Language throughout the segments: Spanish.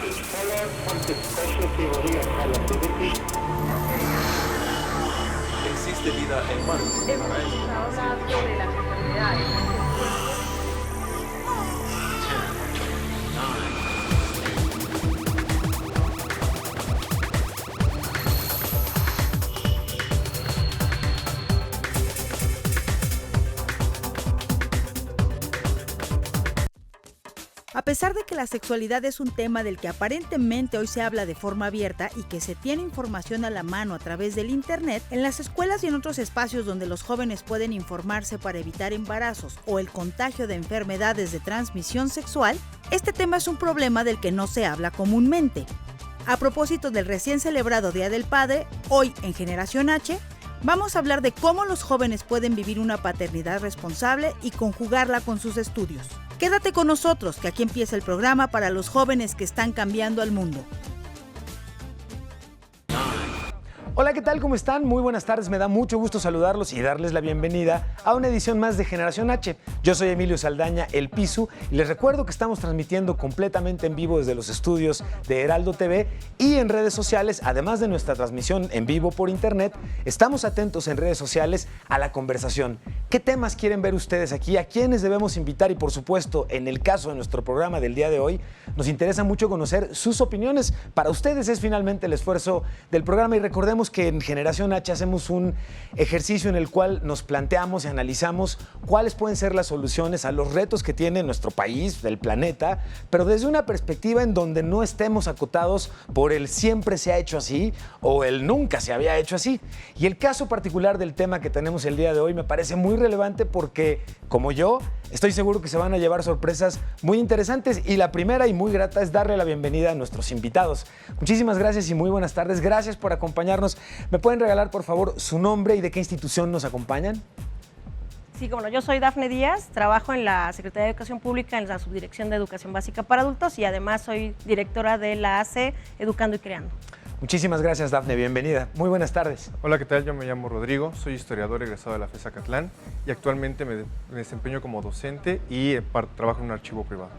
Existe vida en Marte. Hemos hablado de las enfermedades. A pesar de que la sexualidad es un tema del que aparentemente hoy se habla de forma abierta y que se tiene información a la mano a través del Internet, en las escuelas y en otros espacios donde los jóvenes pueden informarse para evitar embarazos o el contagio de enfermedades de transmisión sexual, este tema es un problema del que no se habla comúnmente. A propósito del recién celebrado Día del Padre, hoy en Generación H, vamos a hablar de cómo los jóvenes pueden vivir una paternidad responsable y conjugarla con sus estudios. Quédate con nosotros, que aquí empieza el programa para los jóvenes que están cambiando al mundo. Hola, ¿qué tal? ¿Cómo están? Muy buenas tardes, me da mucho gusto saludarlos y darles la bienvenida a una edición más de Generación H. Yo soy Emilio Saldaña, el Pisu, y les recuerdo que estamos transmitiendo completamente en vivo desde los estudios de Heraldo TV y en redes sociales, además de nuestra transmisión en vivo por internet. Estamos atentos en redes sociales a la conversación. ¿Qué temas quieren ver ustedes aquí? ¿A quiénes debemos invitar? Y por supuesto, en el caso de nuestro programa del día de hoy, nos interesa mucho conocer sus opiniones. Para ustedes es finalmente el esfuerzo del programa, y recordemos que en Generación H hacemos un ejercicio en el cual nos planteamos y analizamos cuáles pueden ser las soluciones a los retos que tiene nuestro país, el planeta, pero desde una perspectiva en donde no estemos acotados por el siempre se ha hecho así o el nunca se había hecho así. Y el caso particular del tema que tenemos el día de hoy me parece muy relevante porque, como yo, estoy seguro que se van a llevar sorpresas muy interesantes, y la primera y muy grata es darle la bienvenida a nuestros invitados. Muchísimas gracias y muy buenas tardes. Gracias por acompañarnos. ¿Me pueden regalar, por favor, su nombre y de qué institución nos acompañan? Sí, como no, yo soy Dafne Díaz, trabajo en la Secretaría de Educación Pública en la Subdirección de Educación Básica para Adultos y además soy directora de la AC Educando y Creando. Muchísimas gracias, Dafne, bienvenida. Muy buenas tardes. Hola, ¿qué tal? Yo me llamo Rodrigo, soy historiador egresado de la FES Acatlán y actualmente me desempeño como docente y trabajo en un archivo privado.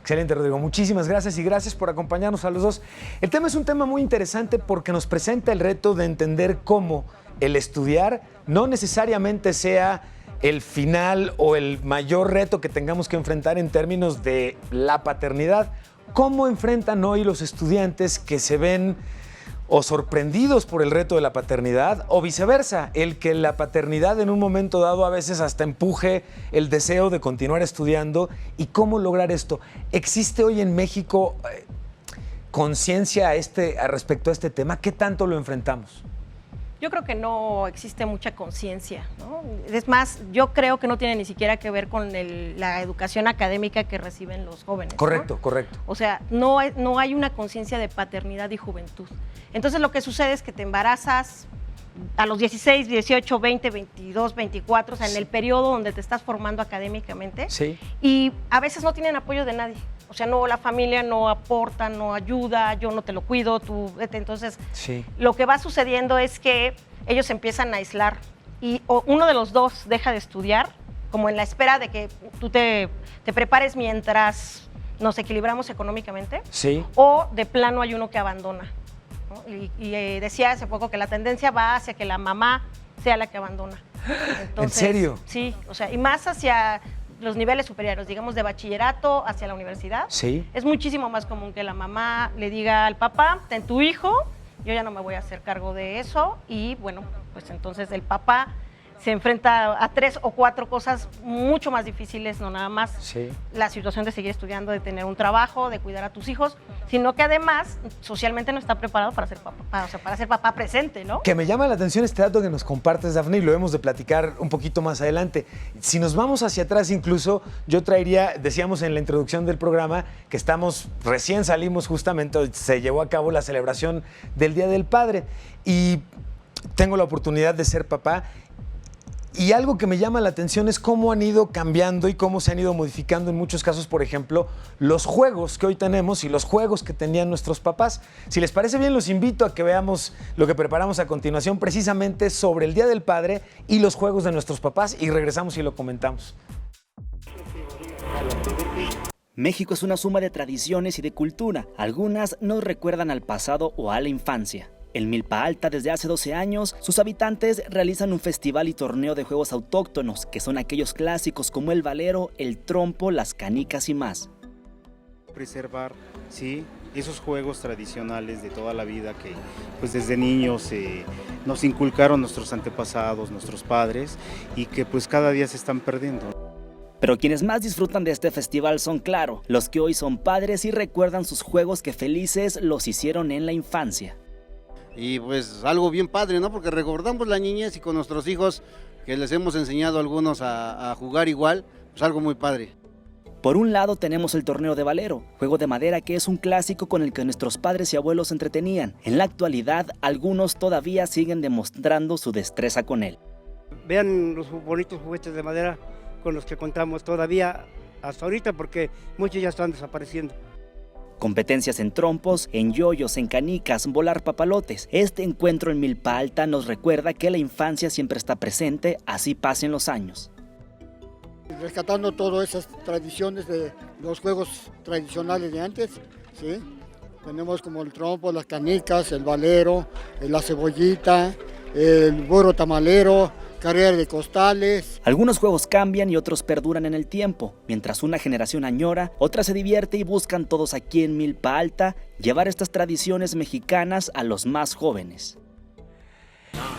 Excelente, Rodrigo. Muchísimas gracias y gracias por acompañarnos a los dos. El tema es un tema muy interesante porque nos presenta el reto de entender cómo el estudiar no necesariamente sea el final o el mayor reto que tengamos que enfrentar en términos de la paternidad. ¿Cómo enfrentan hoy los estudiantes que se ven o sorprendidos por el reto de la paternidad, o viceversa, el que la paternidad en un momento dado a veces hasta empuje el deseo de continuar estudiando? ¿Y cómo lograr esto? ¿Existe hoy en México conciencia respecto a este tema? ¿Qué tanto lo enfrentamos? Yo creo que no existe mucha conciencia, ¿no? Es más, yo creo que no tiene ni siquiera que ver con la educación académica que reciben los jóvenes. Correcto, ¿no? correcto. O sea, no hay una conciencia de paternidad y juventud. Entonces lo que sucede es que te embarazas a los 16, 18, 20, 22, 24, o sea, en el periodo donde te estás formando académicamente. Sí. Y a veces no tienen apoyo de nadie. O sea, no, la familia no aporta, no ayuda, yo no te lo cuido, tú vete. Entonces, sí, lo que va sucediendo es que ellos se empiezan a aislar y uno de los dos deja de estudiar, como en la espera de que tú te prepares mientras nos equilibramos económicamente. Sí. O de plano hay uno que abandona, ¿no? Y decía hace poco que la tendencia va hacia que la mamá sea la que abandona. Entonces, ¿en serio? Sí, o sea, y más hacia los niveles superiores, digamos de bachillerato hacia la universidad. Sí. Es muchísimo más común que la mamá le diga al papá, ten tu hijo, yo ya no me voy a hacer cargo de eso, y bueno, pues entonces el papá se enfrenta a 3 o 4 cosas mucho más difíciles, no nada más la situación de seguir estudiando, de tener un trabajo, de cuidar a tus hijos, sino que además socialmente no está preparado para ser papá, o sea, para ser papá presente, ¿no? Que me llama la atención este dato que nos compartes, Dafne, y lo hemos de platicar un poquito más adelante. Si nos vamos hacia atrás incluso, yo traería, decíamos en la introducción del programa, que recién salimos justamente, se llevó a cabo la celebración del Día del Padre, y tengo la oportunidad de ser papá. Y algo que me llama la atención es cómo han ido cambiando y cómo se han ido modificando en muchos casos, por ejemplo, los juegos que hoy tenemos y los juegos que tenían nuestros papás. Si les parece bien, los invito a que veamos lo que preparamos a continuación, precisamente sobre el Día del Padre y los juegos de nuestros papás, y regresamos y lo comentamos. México es una suma de tradiciones y de cultura. Algunas nos recuerdan al pasado o a la infancia. En Milpa Alta, desde hace 12 años, sus habitantes realizan un festival y torneo de juegos autóctonos, que son aquellos clásicos como el valero, el trompo, las canicas y más. Preservar, sí, esos juegos tradicionales de toda la vida que pues desde niños nos inculcaron nuestros antepasados, nuestros padres, y que pues cada día se están perdiendo. Pero quienes más disfrutan de este festival son, claro, los que hoy son padres y recuerdan sus juegos que felices los hicieron en la infancia. Y pues algo bien padre, ¿no? Porque recordamos la niñez y con nuestros hijos que les hemos enseñado a algunos a jugar igual, pues algo muy padre. Por un lado tenemos el torneo de valero, juego de madera que es un clásico con el que nuestros padres y abuelos se entretenían. En la actualidad, algunos todavía siguen demostrando su destreza con él. Vean los bonitos juguetes de madera con los que contamos todavía hasta ahorita, porque muchos ya están desapareciendo. Competencias en trompos, en yoyos, en canicas, volar papalotes. Este encuentro en Milpa Alta nos recuerda que la infancia siempre está presente, así pasen los años. Rescatando todas esas tradiciones de los juegos tradicionales de antes, ¿sí? Tenemos como el trompo, las canicas, el valero, la cebollita, el burro tamalero, carrera de costales. Algunos juegos cambian y otros perduran en el tiempo. Mientras una generación añora, otra se divierte y buscan todos aquí en Milpa Alta llevar estas tradiciones mexicanas a los más jóvenes.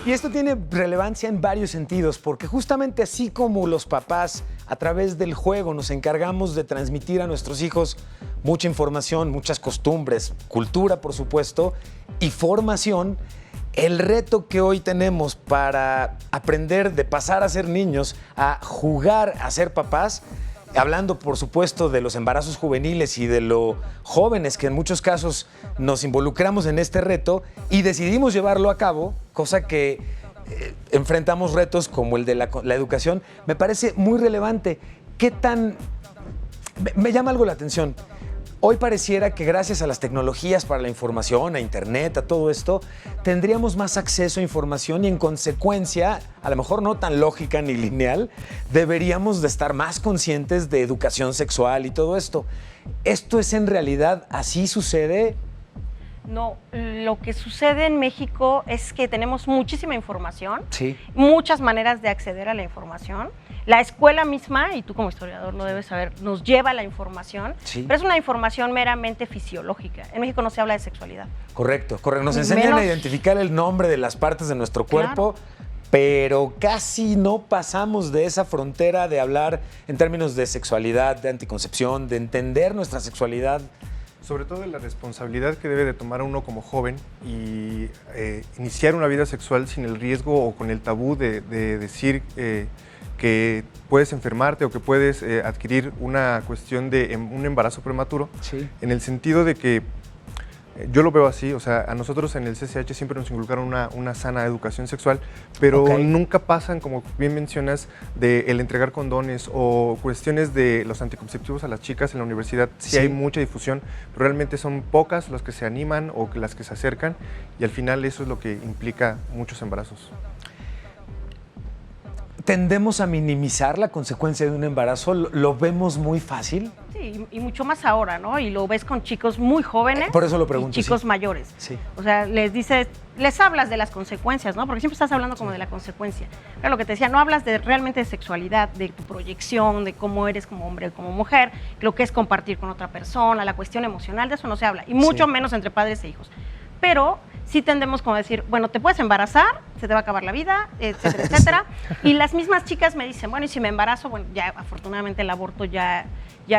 Y esto tiene relevancia en varios sentidos, porque justamente así como los papás a través del juego nos encargamos de transmitir a nuestros hijos mucha información, muchas costumbres, cultura por supuesto, y formación, el reto que hoy tenemos para aprender de pasar a ser niños a jugar a ser papás, hablando por supuesto de los embarazos juveniles y de lo jóvenes que en muchos casos nos involucramos en este reto y decidimos llevarlo a cabo, cosa que enfrentamos retos como el de la educación, me parece muy relevante. ¿Qué tan...? Me llama algo la atención. Hoy pareciera que gracias a las tecnologías para la información, a internet, a todo esto, tendríamos más acceso a información y en consecuencia, a lo mejor no tan lógica ni lineal, deberíamos de estar más conscientes de educación sexual y todo esto. ¿Esto es en realidad así sucede? No, lo que sucede en México es que tenemos muchísima información, sí, muchas maneras de acceder a la información. La escuela misma, y tú como historiador lo debes saber, nos lleva la información, sí, pero es una información meramente fisiológica. En México no se habla de sexualidad. Correcto, correcto. Nos enseñan a identificar el nombre de las partes de nuestro cuerpo, claro, pero casi no pasamos de esa frontera de hablar en términos de sexualidad, de anticoncepción, de entender nuestra sexualidad. Sobre todo de la responsabilidad que debe de tomar uno como joven y iniciar una vida sexual sin el riesgo o con el tabú de decir que puedes enfermarte o que puedes adquirir una cuestión de un embarazo prematuro, sí, en el sentido de que yo lo veo así, o sea, a nosotros en el CCH siempre nos inculcaron una sana educación sexual, pero nunca pasan, como bien mencionas, de el entregar condones o cuestiones de los anticonceptivos a las chicas en la universidad. Sí hay mucha difusión, pero realmente son pocas las que se animan o las que se acercan y al final eso es lo que implica muchos embarazos. ¿Tendemos a minimizar la consecuencia de un embarazo? ¿Lo vemos muy fácil? Sí, y mucho más ahora, ¿no? Y lo ves con chicos muy jóvenes. Por eso lo pregunto, y chicos sí, mayores. Sí. O sea, les hablas de las consecuencias, ¿no? Porque siempre estás hablando como de la consecuencia. Pero lo que te decía, no hablas realmente de sexualidad, de tu proyección, de cómo eres como hombre o como mujer, lo que es compartir con otra persona, la cuestión emocional, de eso no se habla. Y mucho menos entre padres e hijos. Pero sí tendemos como a decir, bueno, te puedes embarazar, se te va a acabar la vida, etcétera, etcétera. Y las mismas chicas me dicen, bueno, y si me embarazo, bueno, ya afortunadamente el aborto ya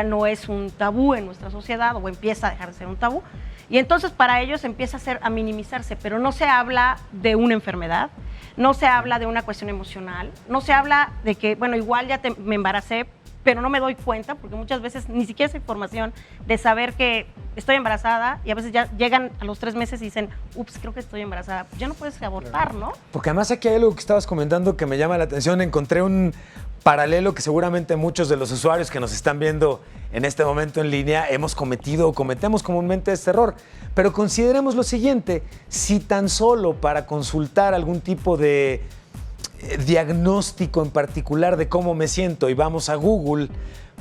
no es un tabú en nuestra sociedad o empieza a dejar de ser un tabú. Y entonces para ellos empieza a minimizarse, pero no se habla de una enfermedad, no se habla de una cuestión emocional, no se habla de que, bueno, igual ya me embaracé, pero no me doy cuenta, porque muchas veces ni siquiera esa información de saber que estoy embarazada y a veces ya llegan a los 3 meses y dicen, ups, creo que estoy embarazada. Ya no puedes abortar, ¿no? Porque además aquí hay algo que estabas comentando que me llama la atención. Encontré un paralelo que seguramente muchos de los usuarios que nos están viendo en este momento en línea hemos cometido o cometemos comúnmente este error. Pero consideremos lo siguiente, si tan solo para consultar algún tipo de diagnóstico en particular de cómo me siento y vamos a Google,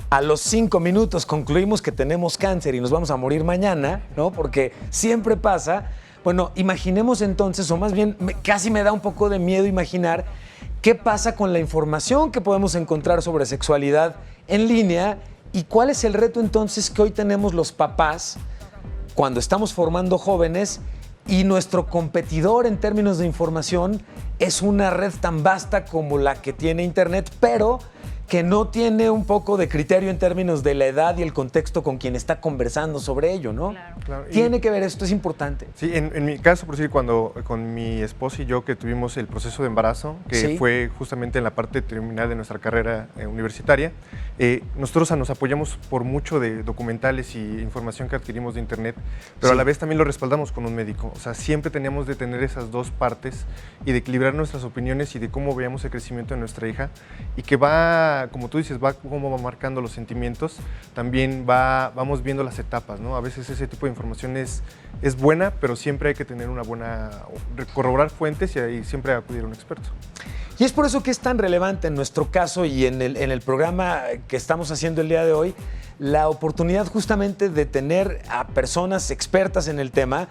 a los 5 minutos concluimos que tenemos cáncer y nos vamos a morir mañana, ¿no? Porque siempre pasa. Bueno, imaginemos entonces, o más bien casi me da un poco de miedo imaginar qué pasa con la información que podemos encontrar sobre sexualidad en línea y cuál es el reto entonces que hoy tenemos los papás cuando estamos formando jóvenes y nuestro competidor en términos de información es una red tan vasta como la que tiene Internet, pero que no tiene un poco de criterio en términos de la edad y el contexto con quien está conversando sobre ello, ¿no? Claro. Tiene que ver esto, es importante. Sí, en mi caso, por decir, cuando con mi esposa y yo que tuvimos el proceso de embarazo, que Sí. fue justamente en la parte terminal de nuestra carrera universitaria, nosotros nos apoyamos por mucho de documentales y información que adquirimos de Internet, pero Sí. a la vez también lo respaldamos con un médico. O sea, siempre teníamos de tener esas dos partes y de equilibrar nuestras opiniones y de cómo veíamos el crecimiento de nuestra hija y que va, como tú dices, cómo va marcando los sentimientos, también vamos viendo las etapas, ¿no? A veces ese tipo de información es buena, pero siempre hay que tener una buena, corroborar fuentes y siempre acudir a un experto. Y es por eso que es tan relevante en nuestro caso y en el programa que estamos haciendo el día de hoy, la oportunidad justamente de tener a personas expertas en el tema,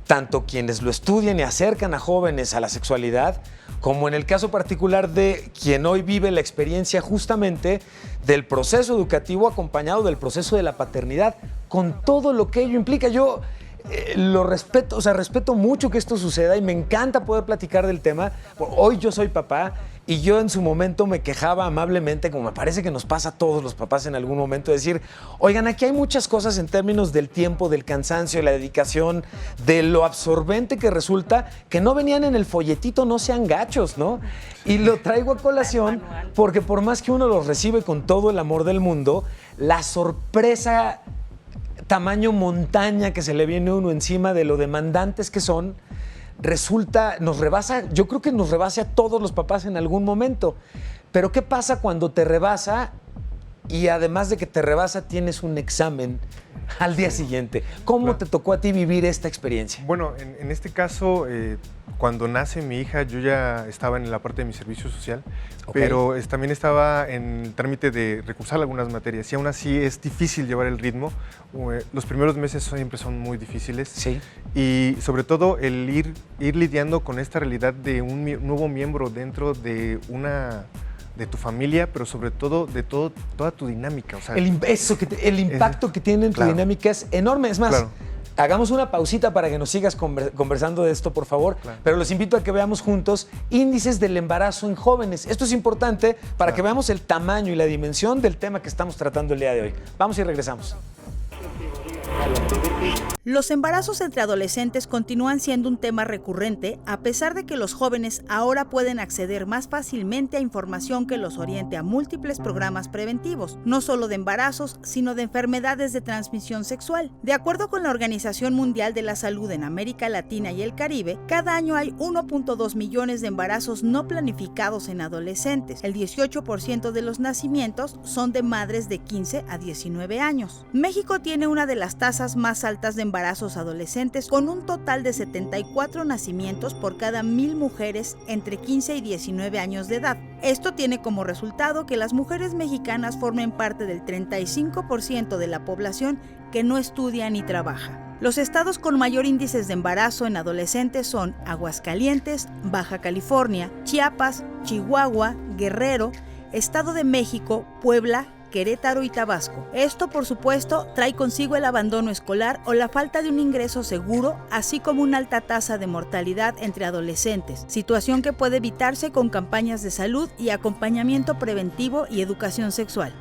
tanto quienes lo estudian y acercan a jóvenes a la sexualidad, como en el caso particular de quien hoy vive la experiencia justamente del proceso educativo acompañado del proceso de la paternidad, con todo lo que ello implica. Yo lo respeto, o sea, respeto mucho que esto suceda y me encanta poder platicar del tema. Hoy yo soy papá y yo en su momento me quejaba amablemente, como me parece que nos pasa a todos los papás en algún momento, decir, oigan, aquí hay muchas cosas en términos del tiempo, del cansancio, de la dedicación, de lo absorbente que resulta, que no venían en el folletito, no sean gachos, ¿no? Y lo traigo a colación porque por más que uno los recibe con todo el amor del mundo, la sorpresa tamaño montaña que se le viene a uno encima de lo demandantes que son, resulta, nos rebasa, yo creo que nos rebasa a todos los papás en algún momento. Pero ¿qué pasa cuando te rebasa y además de que te rebasa tienes un examen al día siguiente? ¿Cómo te tocó a ti vivir esta experiencia? Bueno, en este caso, cuando nace mi hija, yo ya estaba en la parte de mi servicio social, pero también estaba en el trámite de recursar algunas materias y aún así es difícil llevar el ritmo. Los primeros meses siempre son muy difíciles. Sí. Y sobre todo el ir lidiando con esta realidad de un nuevo miembro dentro de tu familia, pero sobre todo de toda tu dinámica. O sea, El impacto que tiene en tu dinámica es enorme. Es más, hagamos una pausita para que nos sigas conversando de esto, por favor. Pero los invito a que veamos juntos índices del embarazo en jóvenes. Esto es importante para que veamos el tamaño y la dimensión del tema que estamos tratando el día de hoy. Vamos y regresamos. Los embarazos entre adolescentes continúan siendo un tema recurrente, a pesar de que los jóvenes ahora pueden acceder más fácilmente a información que los oriente a múltiples programas preventivos, no solo de embarazos, sino de enfermedades de transmisión sexual. De acuerdo con la Organización Mundial de la Salud en América Latina y el Caribe, cada año hay 1.2 millones de embarazos no planificados en adolescentes. El 18% de los nacimientos son de madres de 15 a 19 años. México tiene una de las tasas más altas de embarazos adolescentes, con un total de 74 nacimientos por cada 1,000 mujeres entre 15 y 19 años de edad. Esto tiene como resultado que las mujeres mexicanas formen parte del 35% de la población que no estudia ni trabaja. Los estados con mayor índices de embarazo en adolescentes son Aguascalientes, Baja California, Chiapas, Chihuahua, Guerrero, Estado de México, Puebla, Querétaro y Tabasco. Esto, por supuesto, trae consigo el abandono escolar o la falta de un ingreso seguro, así como una alta tasa de mortalidad entre adolescentes, situación que puede evitarse con campañas de salud y acompañamiento preventivo y educación sexual.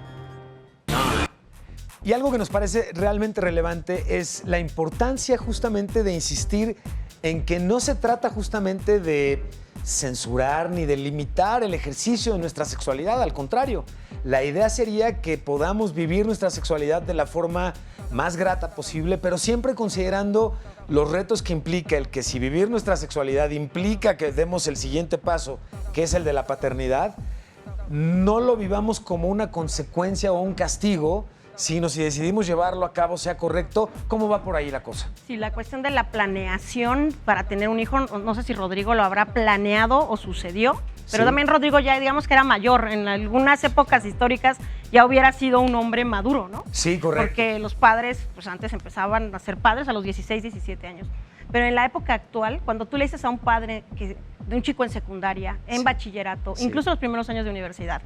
Y algo que nos parece realmente relevante es la importancia justamente de insistir en que no se trata justamente de censurar ni de limitar el ejercicio de nuestra sexualidad, al contrario, la idea sería que podamos vivir nuestra sexualidad de la forma más grata posible, pero siempre considerando los retos que implica el que si vivir nuestra sexualidad implica que demos el siguiente paso, que es el de la paternidad, no lo vivamos como una consecuencia o un castigo, sino si decidimos llevarlo a cabo sea correcto. ¿Cómo va por ahí la cosa? Sí, la cuestión de la planeación para tener un hijo, no sé si Rodrigo lo habrá planeado o sucedió, pero también Rodrigo ya digamos que era mayor, en algunas épocas históricas ya hubiera sido un hombre maduro, ¿no? Sí, correcto. Porque los padres, pues antes empezaban a ser padres a los 16, 17 años. Pero en la época actual, cuando tú le dices a un padre de un chico en secundaria, en bachillerato, incluso los primeros años de universidad,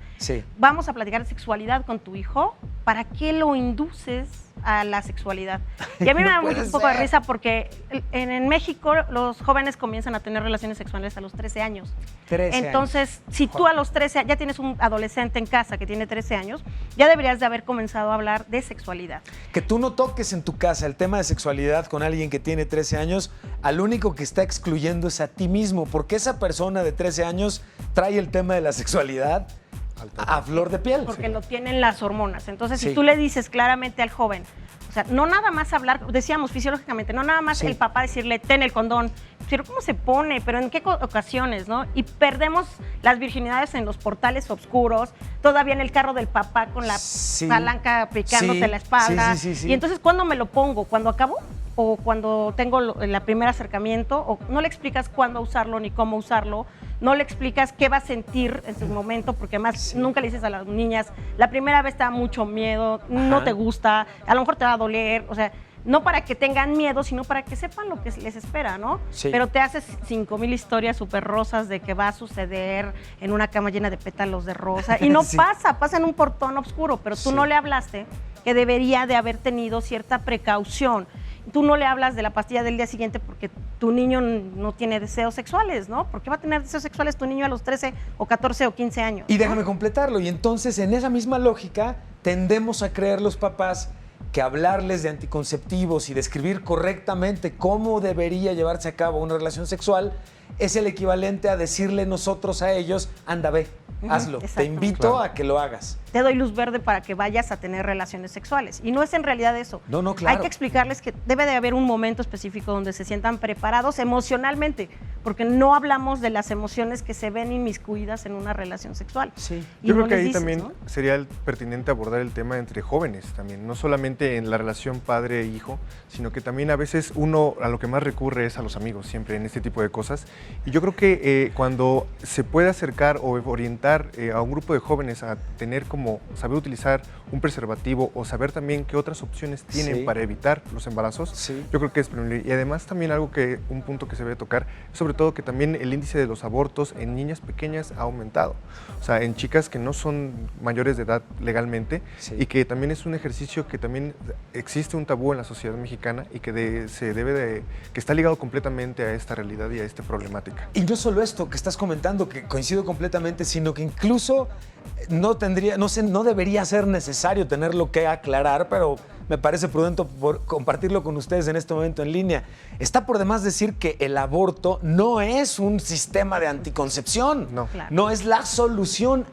vamos a platicar de sexualidad con tu hijo, ¿para qué lo induces a la sexualidad? Y a mí me da un poco de risa porque en México los jóvenes comienzan a tener relaciones sexuales a los 13 años. 13 Entonces, si tú a los 13 ya tienes un adolescente en casa que tiene 13 años, ya deberías de haber comenzado a hablar de sexualidad. Que tú no toques en tu casa el tema de sexualidad con alguien que tiene 13 años, al único que está excluyendo es a ti mismo, porque esa persona de 13 años trae el tema de la sexualidad a flor de piel. Porque lo tienen las hormonas. Entonces, si tú le dices claramente al joven, o sea, no nada más hablar, decíamos fisiológicamente, no nada más el papá decirle, ten el condón, pero ¿cómo se pone? ¿Pero en qué ocasiones, no? Y perdemos las virginidades en los portales oscuros, todavía en el carro del papá con la palanca picándote la espalda. Y entonces, ¿cuándo me lo pongo? ¿Cuando acabo? ¿O cuando tengo el primer acercamiento? ¿O no le explicas cuándo usarlo ni cómo usarlo? No le explicas qué va a sentir en su momento, porque además nunca le dices a las niñas, la primera vez te da mucho miedo, no te gusta, a lo mejor te va a doler, o sea, no para que tengan miedo, sino para que sepan lo que les espera, ¿no? Pero te haces 5,000 historias súper rosas de que va a suceder en una cama llena de pétalos de rosa, y no pasa en un portón oscuro, pero tú no le hablaste que debería de haber tenido cierta precaución. Tú no le hablas de la pastilla del día siguiente porque tu niño no tiene deseos sexuales, ¿no? ¿Por qué va a tener deseos sexuales tu niño a los 13 o 14 o 15 años? Y déjame completarlo. Y entonces, en esa misma lógica, tendemos a creer los papás que hablarles de anticonceptivos y describir correctamente cómo debería llevarse a cabo una relación sexual es el equivalente a decirle nosotros a ellos, anda, ve, hazlo, te invito a que lo hagas. Te doy luz verde para que vayas a tener relaciones sexuales. Y no es en realidad eso. No, claro. Hay que explicarles que debe de haber un momento específico donde se sientan preparados emocionalmente, porque no hablamos de las emociones que se ven inmiscuidas en una relación sexual. Yo creo que ahí también sería pertinente abordar el tema entre jóvenes también, no solamente en la relación padre-hijo, sino que también a veces uno a lo que más recurre es a los amigos, siempre en este tipo de cosas. Y yo creo que cuando se puede acercar o orientar a un grupo de jóvenes a tener como saber utilizar un preservativo o saber también qué otras opciones tienen para evitar los embarazos, yo creo que es preferible. Y además también un punto que se debe tocar, sobre todo que también el índice de los abortos en niñas pequeñas ha aumentado. O sea, en chicas que no son mayores de edad legalmente y que también es un ejercicio que también existe un tabú en la sociedad mexicana y que que está ligado completamente a esta realidad y a esta problemática. Y no solo esto que estás comentando, que coincido completamente, sino que incluso no debería ser necesario tenerlo que aclarar, pero me parece prudente compartirlo con ustedes en este momento en línea. Está por demás decir que el aborto no es un sistema de anticoncepción, no es la solución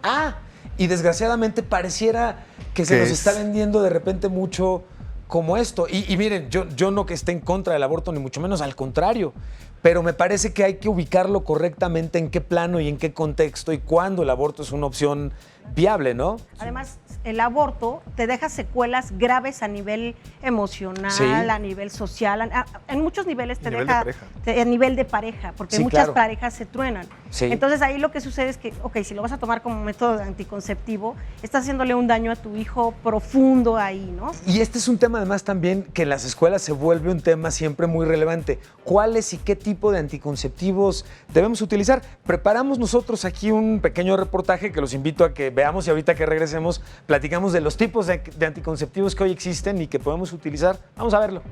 y desgraciadamente pareciera que se nos está vendiendo de repente mucho como esto. Y miren, yo no que esté en contra del aborto, ni mucho menos, al contrario, pero me parece que hay que ubicarlo correctamente en qué plano y en qué contexto y cuándo el aborto es una opción viable, ¿no? Además, el aborto te deja secuelas graves a nivel emocional, a nivel social, en muchos niveles te deja a nivel de pareja, porque muchas parejas se truenan. Entonces ahí lo que sucede es que, si lo vas a tomar como método anticonceptivo, estás haciéndole un daño a tu hijo profundo ahí, ¿no? Y este es un tema además también que en las escuelas se vuelve un tema siempre muy relevante. ¿Cuáles y qué tipo de anticonceptivos debemos utilizar? Preparamos nosotros aquí un pequeño reportaje que los invito a que veamos y ahorita que regresemos platicamos de los tipos de anticonceptivos que hoy existen y que podemos utilizar. Vamos a verlo.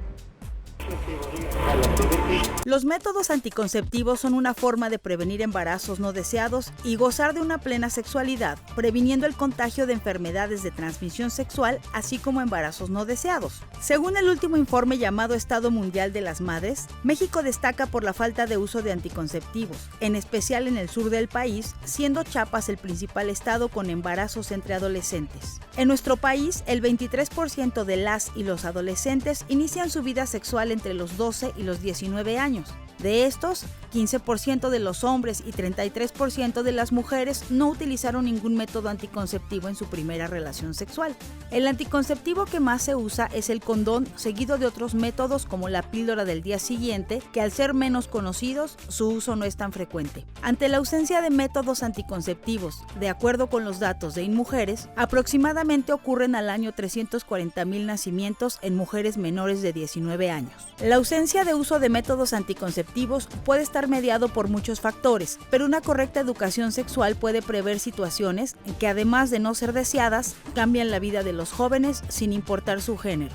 Los métodos anticonceptivos son una forma de prevenir embarazos no deseados y gozar de una plena sexualidad, previniendo el contagio de enfermedades de transmisión sexual, así como embarazos no deseados. Según el último informe llamado Estado Mundial de las Madres, México destaca por la falta de uso de anticonceptivos, en especial en el sur del país, siendo Chiapas el principal estado con embarazos entre adolescentes. En nuestro país, el 23% de las y los adolescentes inician su vida sexual entre los 12 y los 19 años. De estos, 15% de los hombres y 33% de las mujeres no utilizaron ningún método anticonceptivo en su primera relación sexual. El anticonceptivo que más se usa es el condón, seguido de otros métodos como la píldora del día siguiente, que al ser menos conocidos, su uso no es tan frecuente. Ante la ausencia de métodos anticonceptivos, de acuerdo con los datos de InMujeres, aproximadamente ocurren al año 340,000 nacimientos en mujeres menores de 19 años. La ausencia de uso de métodos anticonceptivos puede estar mediado por muchos factores, pero una correcta educación sexual puede prever situaciones en que, además de no ser deseadas, cambian la vida de los jóvenes sin importar su género.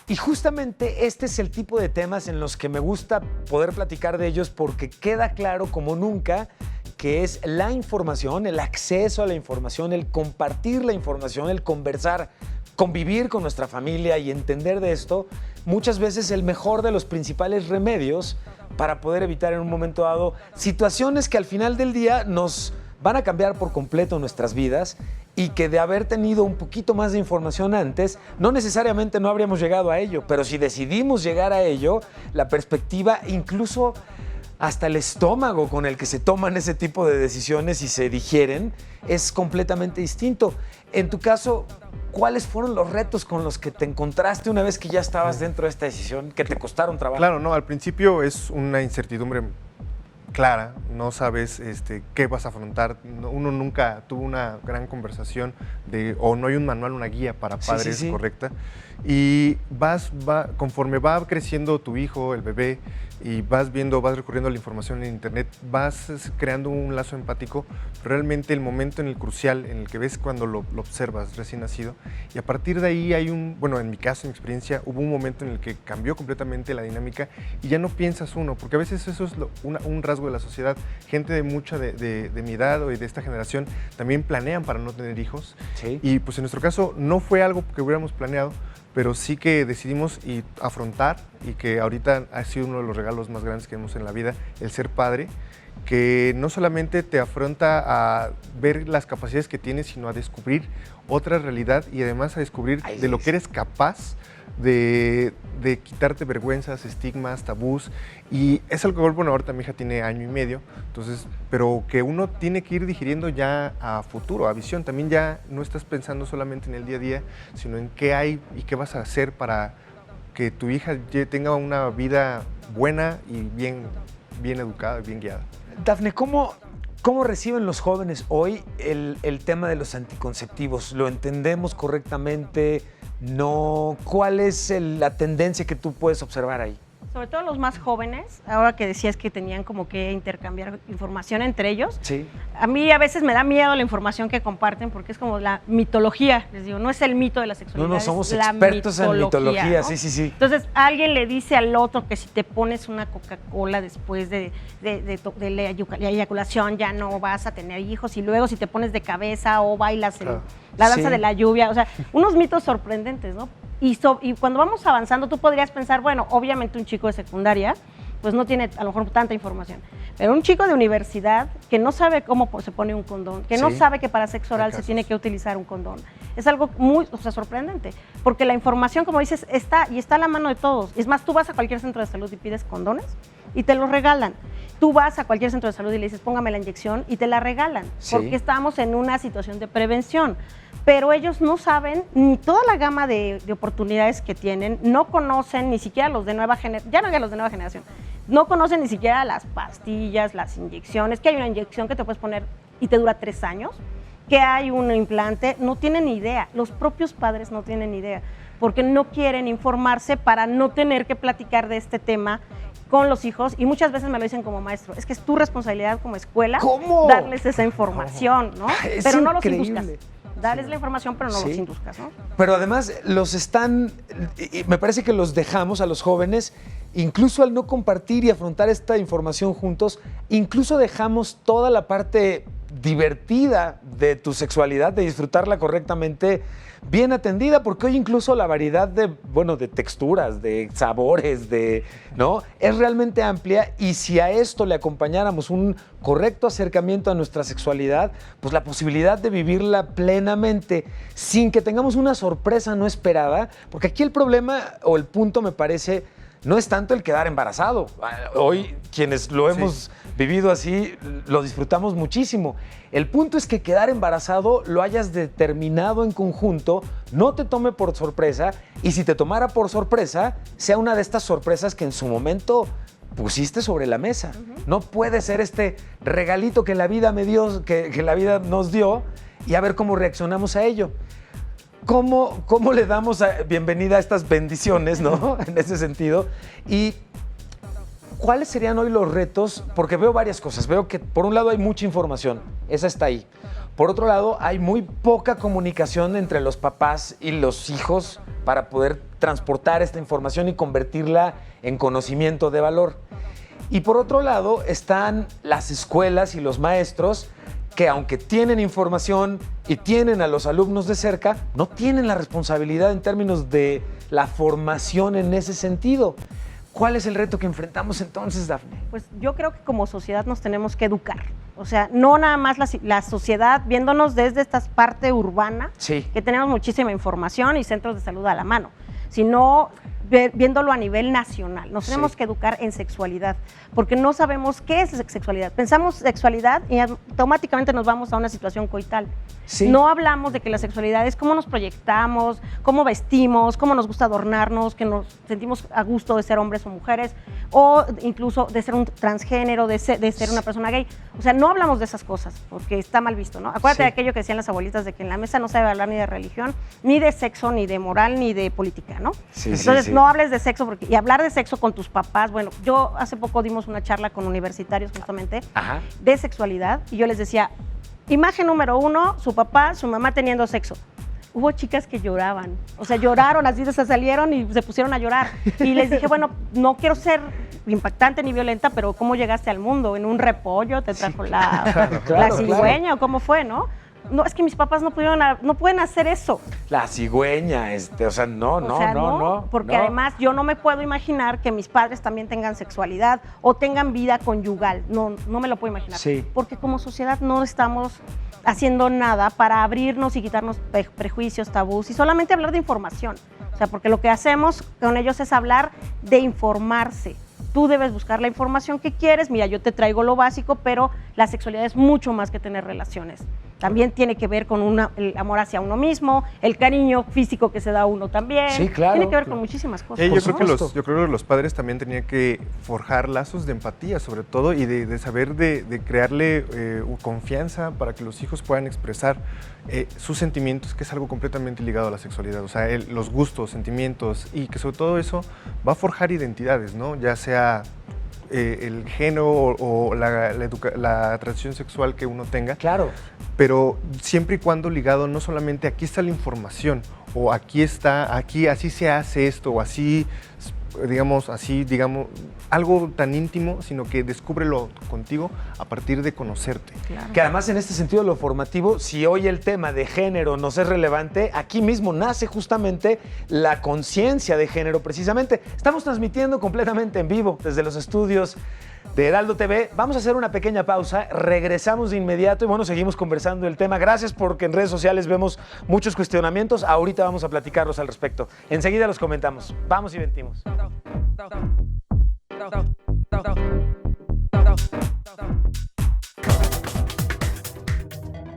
Y justamente este es el tipo de temas en los que me gusta poder platicar de ellos porque queda claro como nunca que es la información, el acceso a la información, el compartir la información, el conversar, convivir con nuestra familia y entender de esto, muchas veces el mejor de los principales remedios para poder evitar en un momento dado situaciones que al final del día nos van a cambiar por completo nuestras vidas y que de haber tenido un poquito más de información antes, no necesariamente no habríamos llegado a ello, pero si decidimos llegar a ello, la perspectiva, incluso hasta el estómago con el que se toman ese tipo de decisiones y se digieren, es completamente distinto. En tu caso, ¿cuáles fueron los retos con los que te encontraste una vez que ya estabas dentro de esta decisión, que te costaron trabajo? Claro, no, al principio es una incertidumbre clara, no sabes qué vas a afrontar, uno nunca tuvo una gran conversación o no hay un manual, una guía para padres correcta, y conforme va creciendo tu hijo, el bebé, y vas recurriendo a la información en internet, vas creando un lazo empático, realmente el momento crucial en el que ves cuando lo observas recién nacido, y a partir de ahí en mi caso, en mi experiencia, hubo un momento en el que cambió completamente la dinámica y ya no piensas uno, porque a veces eso es un rasgo de la sociedad. Gente de mucha de mi edad y de esta generación también planean para no tener hijos, y pues en nuestro caso no fue algo que hubiéramos planeado, pero sí que decidimos afrontar, y que ahorita ha sido uno de los regalos más grandes que tenemos en la vida, el ser padre, que no solamente te afronta a ver las capacidades que tienes, sino a descubrir otra realidad y además a descubrir de lo que eres capaz de quitarte vergüenzas, estigmas, tabús, y es algo que, bueno, ahorita mi hija tiene 1 año y medio, entonces, pero que uno tiene que ir digiriendo ya a futuro, a visión, también ya no estás pensando solamente en el día a día, sino en qué hay y qué vas a hacer para que tu hija tenga una vida buena y bien educada, bien guiada. Dafne, ¿cómo reciben los jóvenes hoy el tema de los anticonceptivos? ¿Lo entendemos correctamente? No, ¿cuál es la tendencia que tú puedes observar ahí? Sobre todo los más jóvenes, ahora que decías que tenían como que intercambiar información entre ellos. Sí. A mí a veces me da miedo la información que comparten porque es como la mitología, les digo, no es el mito de la sexualidad. No, somos expertos en mitología, ¿no? Sí. Entonces, alguien le dice al otro que si te pones una Coca-Cola después de la eyaculación ya no vas a tener hijos, y luego si te pones de cabeza o bailas la danza de la lluvia, o sea, unos mitos sorprendentes, ¿no? Y cuando vamos avanzando, tú podrías pensar, bueno, obviamente un chico de secundaria, pues no tiene a lo mejor tanta información, pero un chico de universidad que no sabe cómo se pone un condón, que no sabe que para sexo oral se tiene que utilizar un condón, es algo muy sorprendente, porque la información, como dices, está a la mano de todos. Es más, tú vas a cualquier centro de salud y pides condones y te los regalan. Tú vas a cualquier centro de salud y le dices, póngame la inyección, y te la regalan, porque estamos en una situación de prevención. Pero ellos no saben ni toda la gama de oportunidades que tienen, no conocen ni siquiera los de nueva generación, ya no hay los de nueva generación, no conocen ni siquiera las pastillas, las inyecciones, que hay una inyección que te puedes poner y te dura 3 años, que hay un implante, no tienen ni idea, los propios padres no tienen ni idea, porque no quieren informarse para no tener que platicar de este tema con los hijos, y muchas veces me lo dicen como maestro, es que es tu responsabilidad como escuela darles esa información, ¿no? Pero no los induzcas. Darles la información, pero no los induzcas, ¿no? Pero además me parece que los dejamos a los jóvenes, incluso al no compartir y afrontar esta información juntos, incluso dejamos toda la parte divertida de tu sexualidad, de disfrutarla correctamente, bien atendida, porque hoy incluso la variedad de texturas, de sabores, ¿no? Es realmente amplia, y si a esto le acompañáramos un correcto acercamiento a nuestra sexualidad, pues la posibilidad de vivirla plenamente, sin que tengamos una sorpresa no esperada, porque aquí el problema o el punto me parece no es tanto el quedar embarazado. Hoy, quienes lo hemos vivido así, lo disfrutamos muchísimo. El punto es que quedar embarazado lo hayas determinado en conjunto, no te tome por sorpresa, y si te tomara por sorpresa, sea una de estas sorpresas que en su momento pusiste sobre la mesa. No puede ser este regalito que la vida me dio, que la vida nos dio, y a ver cómo reaccionamos a ello. ¿Cómo le damos bienvenida a estas bendiciones, ¿no? En ese sentido. Y ¿cuáles serían hoy los retos? Porque veo varias cosas. Veo que por un lado hay mucha información, esa está ahí. Por otro lado, hay muy poca comunicación entre los papás y los hijos para poder transportar esta información y convertirla en conocimiento de valor. Y por otro lado, están las escuelas y los maestros que, aunque tienen información y tienen a los alumnos de cerca, no tienen la responsabilidad en términos de la formación en ese sentido. ¿Cuál es el reto que enfrentamos entonces, Dafne? Pues yo creo que como sociedad nos tenemos que educar. O sea, no nada más la sociedad viéndonos desde esta parte urbana, que tenemos muchísima información y centros de salud a la mano, sino viéndolo a nivel nacional. Nos tenemos que educar en sexualidad, porque no sabemos qué es sexualidad. Pensamos sexualidad y automáticamente nos vamos a una situación coital. No hablamos de que la sexualidad es cómo nos proyectamos, cómo vestimos, cómo nos gusta adornarnos, que nos sentimos a gusto de ser hombres o mujeres, o incluso de ser un transgénero, de ser una persona gay. O sea, no hablamos de esas cosas, porque está mal visto, ¿no? Acuérdate de aquello que decían las abuelitas, de que en la mesa no se debe hablar ni de religión, ni de sexo, ni de moral, ni de política, ¿no? Entonces, no hables de sexo, y hablar de sexo con tus papás. Bueno, yo hace poco dimos una charla con universitarios justamente de sexualidad, y yo les decía, imagen número 1, su papá, su mamá teniendo sexo. Hubo chicas que lloraban, o sea, lloraron, así se salieron y se pusieron a llorar. Y les dije, bueno, no quiero ser impactante ni violenta, pero ¿cómo llegaste al mundo? ¿En un repollo te trajo la cigüeña o cómo fue, no? No, es que mis papás no pueden hacer eso. La cigüeña, o sea, no. Porque además yo no me puedo imaginar que mis padres también tengan sexualidad o tengan vida conyugal. No me lo puedo imaginar. Porque como sociedad no estamos haciendo nada para abrirnos y quitarnos prejuicios, tabús y solamente hablar de información. O sea, porque lo que hacemos con ellos es hablar de informarse. Tú debes buscar la información que quieres. Mira, yo te traigo lo básico, pero la sexualidad es mucho más que tener relaciones. También tiene que ver con el amor hacia uno mismo, el cariño físico que se da a uno también. Sí, claro. Tiene que ver con muchísimas cosas. Yo creo que los padres también tenían que forjar lazos de empatía, sobre todo, y de saber de crearle confianza para que los hijos puedan expresar sus sentimientos, que es algo completamente ligado a la sexualidad. O sea, los gustos, sentimientos, y que sobre todo eso va a forjar identidades, ¿no? Ya sea el género o la atracción sexual que uno tenga. Claro. Pero siempre y cuando ligado no solamente aquí está la información, o aquí así se hace esto, o así, digamos, algo tan íntimo, sino que descúbrelo contigo a partir de conocerte. Claro. Que además en este sentido lo formativo, si hoy el tema de género nos es relevante, aquí mismo nace justamente la conciencia de género precisamente. Estamos transmitiendo completamente en vivo desde los estudios de Heraldo TV. Vamos a hacer una pequeña pausa, regresamos de inmediato y bueno, seguimos conversando el tema. Gracias porque en redes sociales vemos muchos cuestionamientos, ahorita vamos a platicarlos al respecto. Enseguida los comentamos. Vamos y ventimos.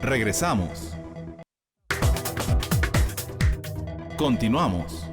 Regresamos. Continuamos.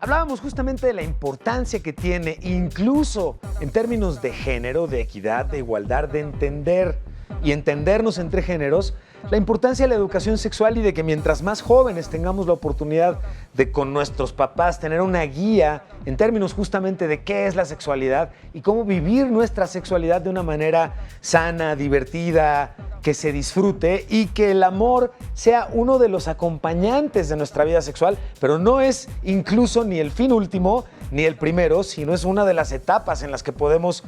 Hablábamos justamente de la importancia que tiene, incluso en términos de género, de equidad, de igualdad, de entender y entendernos entre géneros, la importancia de la educación sexual y de que mientras más jóvenes tengamos la oportunidad de con nuestros papás tener una guía en términos justamente de qué es la sexualidad y cómo vivir nuestra sexualidad de una manera sana, divertida, que se disfrute y que el amor sea uno de los acompañantes de nuestra vida sexual, pero no es incluso ni el fin último ni el primero, sino es una de las etapas en las que podemos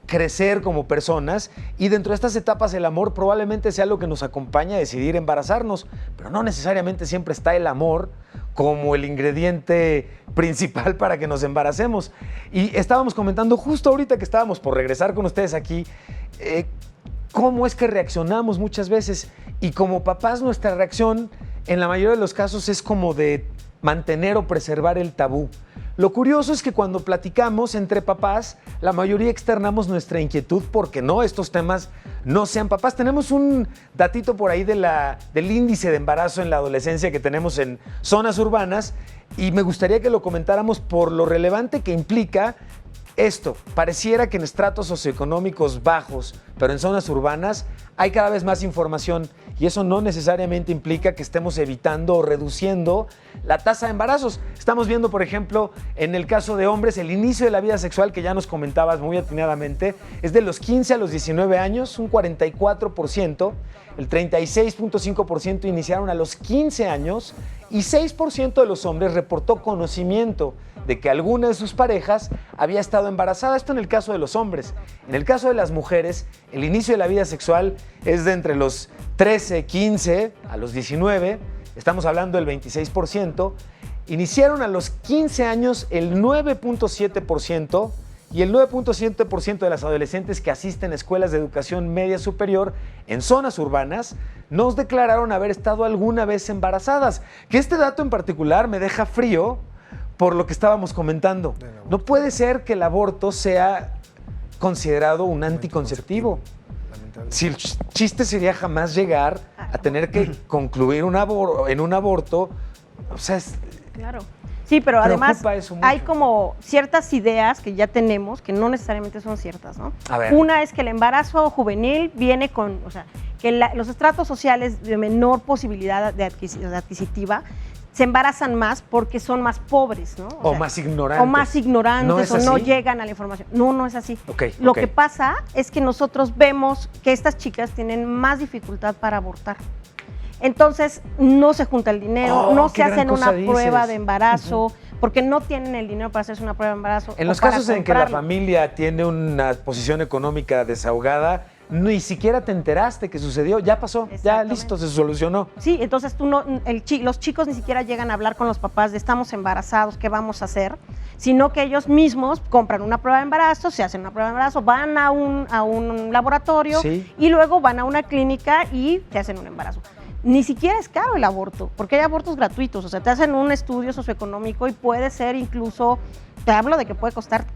crecer como personas, y dentro de estas etapas el amor probablemente sea lo que nos acompaña a decidir embarazarnos, pero no necesariamente siempre está el amor como el ingrediente principal para que nos embaracemos. Y estábamos comentando justo ahorita que estábamos por regresar con ustedes aquí, cómo es que reaccionamos muchas veces, y como papás nuestra reacción en la mayoría de los casos es como de mantener o preservar el tabú. Lo curioso es que cuando platicamos entre papás, la mayoría externamos nuestra inquietud porque no, estos temas no sean papás. Tenemos un datito por ahí del índice de embarazo en la adolescencia que tenemos en zonas urbanas y me gustaría que lo comentáramos por lo relevante que implica esto. Pareciera que en estratos socioeconómicos bajos, pero en zonas urbanas, hay cada vez más información y eso no necesariamente implica que estemos evitando o reduciendo la tasa de embarazos. Estamos viendo, por ejemplo, en el caso de hombres, el inicio de la vida sexual, que ya nos comentabas muy atinadamente, es de los 15 a los 19 años, un 44%, el 36.5% iniciaron a los 15 años y 6% de los hombres reportó conocimiento de que alguna de sus parejas había estado embarazada. Esto en el caso de los hombres. En el caso de las mujeres, el inicio de la vida sexual es de entre los 13, 15 a los 19, estamos hablando del 26%. Iniciaron a los 15 años el 9.7% y el 9.7% de las adolescentes que asisten a escuelas de educación media superior en zonas urbanas nos declararon haber estado alguna vez embarazadas. Que este dato en particular me deja frío por lo que estábamos comentando. No puede ser que el aborto sea considerado un anticonceptivo. Si el chiste sería jamás llegar a tener que concluir en un aborto, o sea, claro. Sí, pero además hay como ciertas ideas que ya tenemos que no necesariamente son ciertas, ¿no? A ver. Una es que el embarazo juvenil viene con, o sea, que los estratos sociales de menor posibilidad de adquisitiva se embarazan más porque son más pobres, ¿no? O más ignorantes. O más ignorantes, ¿No es o no así? llegan a la información. No, no es así. Okay, Lo que pasa es que nosotros vemos que estas chicas tienen más dificultad para abortar. Entonces, no se junta el dinero, no se hacen una prueba de embarazo, porque no tienen el dinero para hacerse una prueba de embarazo. En los casos en que la familia tiene una posición económica desahogada, ni siquiera te enteraste que sucedió, ya pasó, ya listo, se solucionó. Sí, entonces los chicos ni siquiera llegan a hablar con los papás de estamos embarazados, ¿qué vamos a hacer? Sino que ellos mismos compran una prueba de embarazo, se hacen una prueba de embarazo, van a un laboratorio y luego van a una clínica y se hacen un embarazo. Ni siquiera es caro el aborto, porque hay abortos gratuitos, o sea, te hacen un estudio socioeconómico y puede ser incluso, te hablo de que puede costar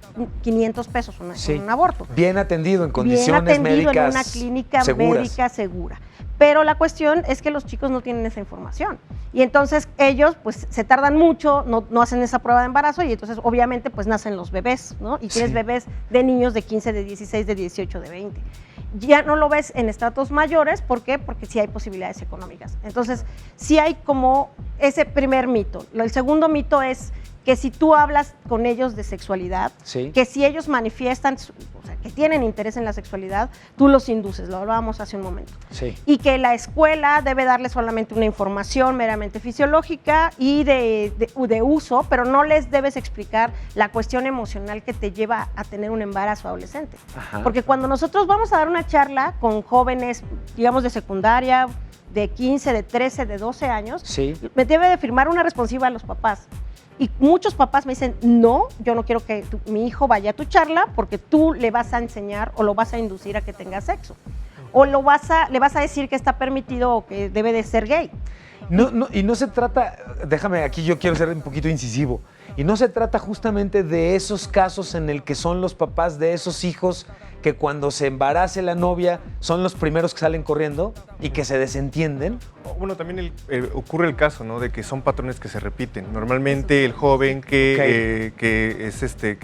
500 pesos un aborto. Bien atendido en condiciones médicas en una clínica seguras. médica segura. Pero la cuestión es que los chicos no tienen esa información y entonces ellos pues se tardan mucho, no hacen esa prueba de embarazo y entonces obviamente pues nacen los bebés, ¿no? Y tienes bebés de niños de 15, de 16, de 18, de 20. Ya no lo ves en estratos mayores, ¿por qué? Porque sí hay posibilidades económicas. Entonces, sí hay como ese primer mito. El segundo mito es que si tú hablas con ellos de sexualidad, que si ellos manifiestan, o sea, que tienen interés en la sexualidad, tú los induces, lo hablábamos hace un momento. Y que la escuela debe darles solamente una información meramente fisiológica y de uso, pero no les debes explicar la cuestión emocional que te lleva a tener un embarazo adolescente. Porque cuando nosotros vamos a dar una charla con jóvenes, digamos de secundaria, de 15, de 13, de 12 años, me debe de firmar una responsiva a los papás. Y muchos papás me dicen, no, yo no quiero que mi hijo vaya a tu charla porque tú le vas a enseñar o lo vas a inducir a que tenga sexo. O le vas a decir que está permitido o que debe de ser gay. Y no se trata, déjame, aquí yo quiero ser un poquito incisivo, y no se trata justamente de esos casos en el que son los papás de esos hijos que cuando se embarace la novia son los primeros que salen corriendo y que se desentienden. Bueno, también ocurre el caso, ¿no? De que son patrones que se repiten. Normalmente el joven que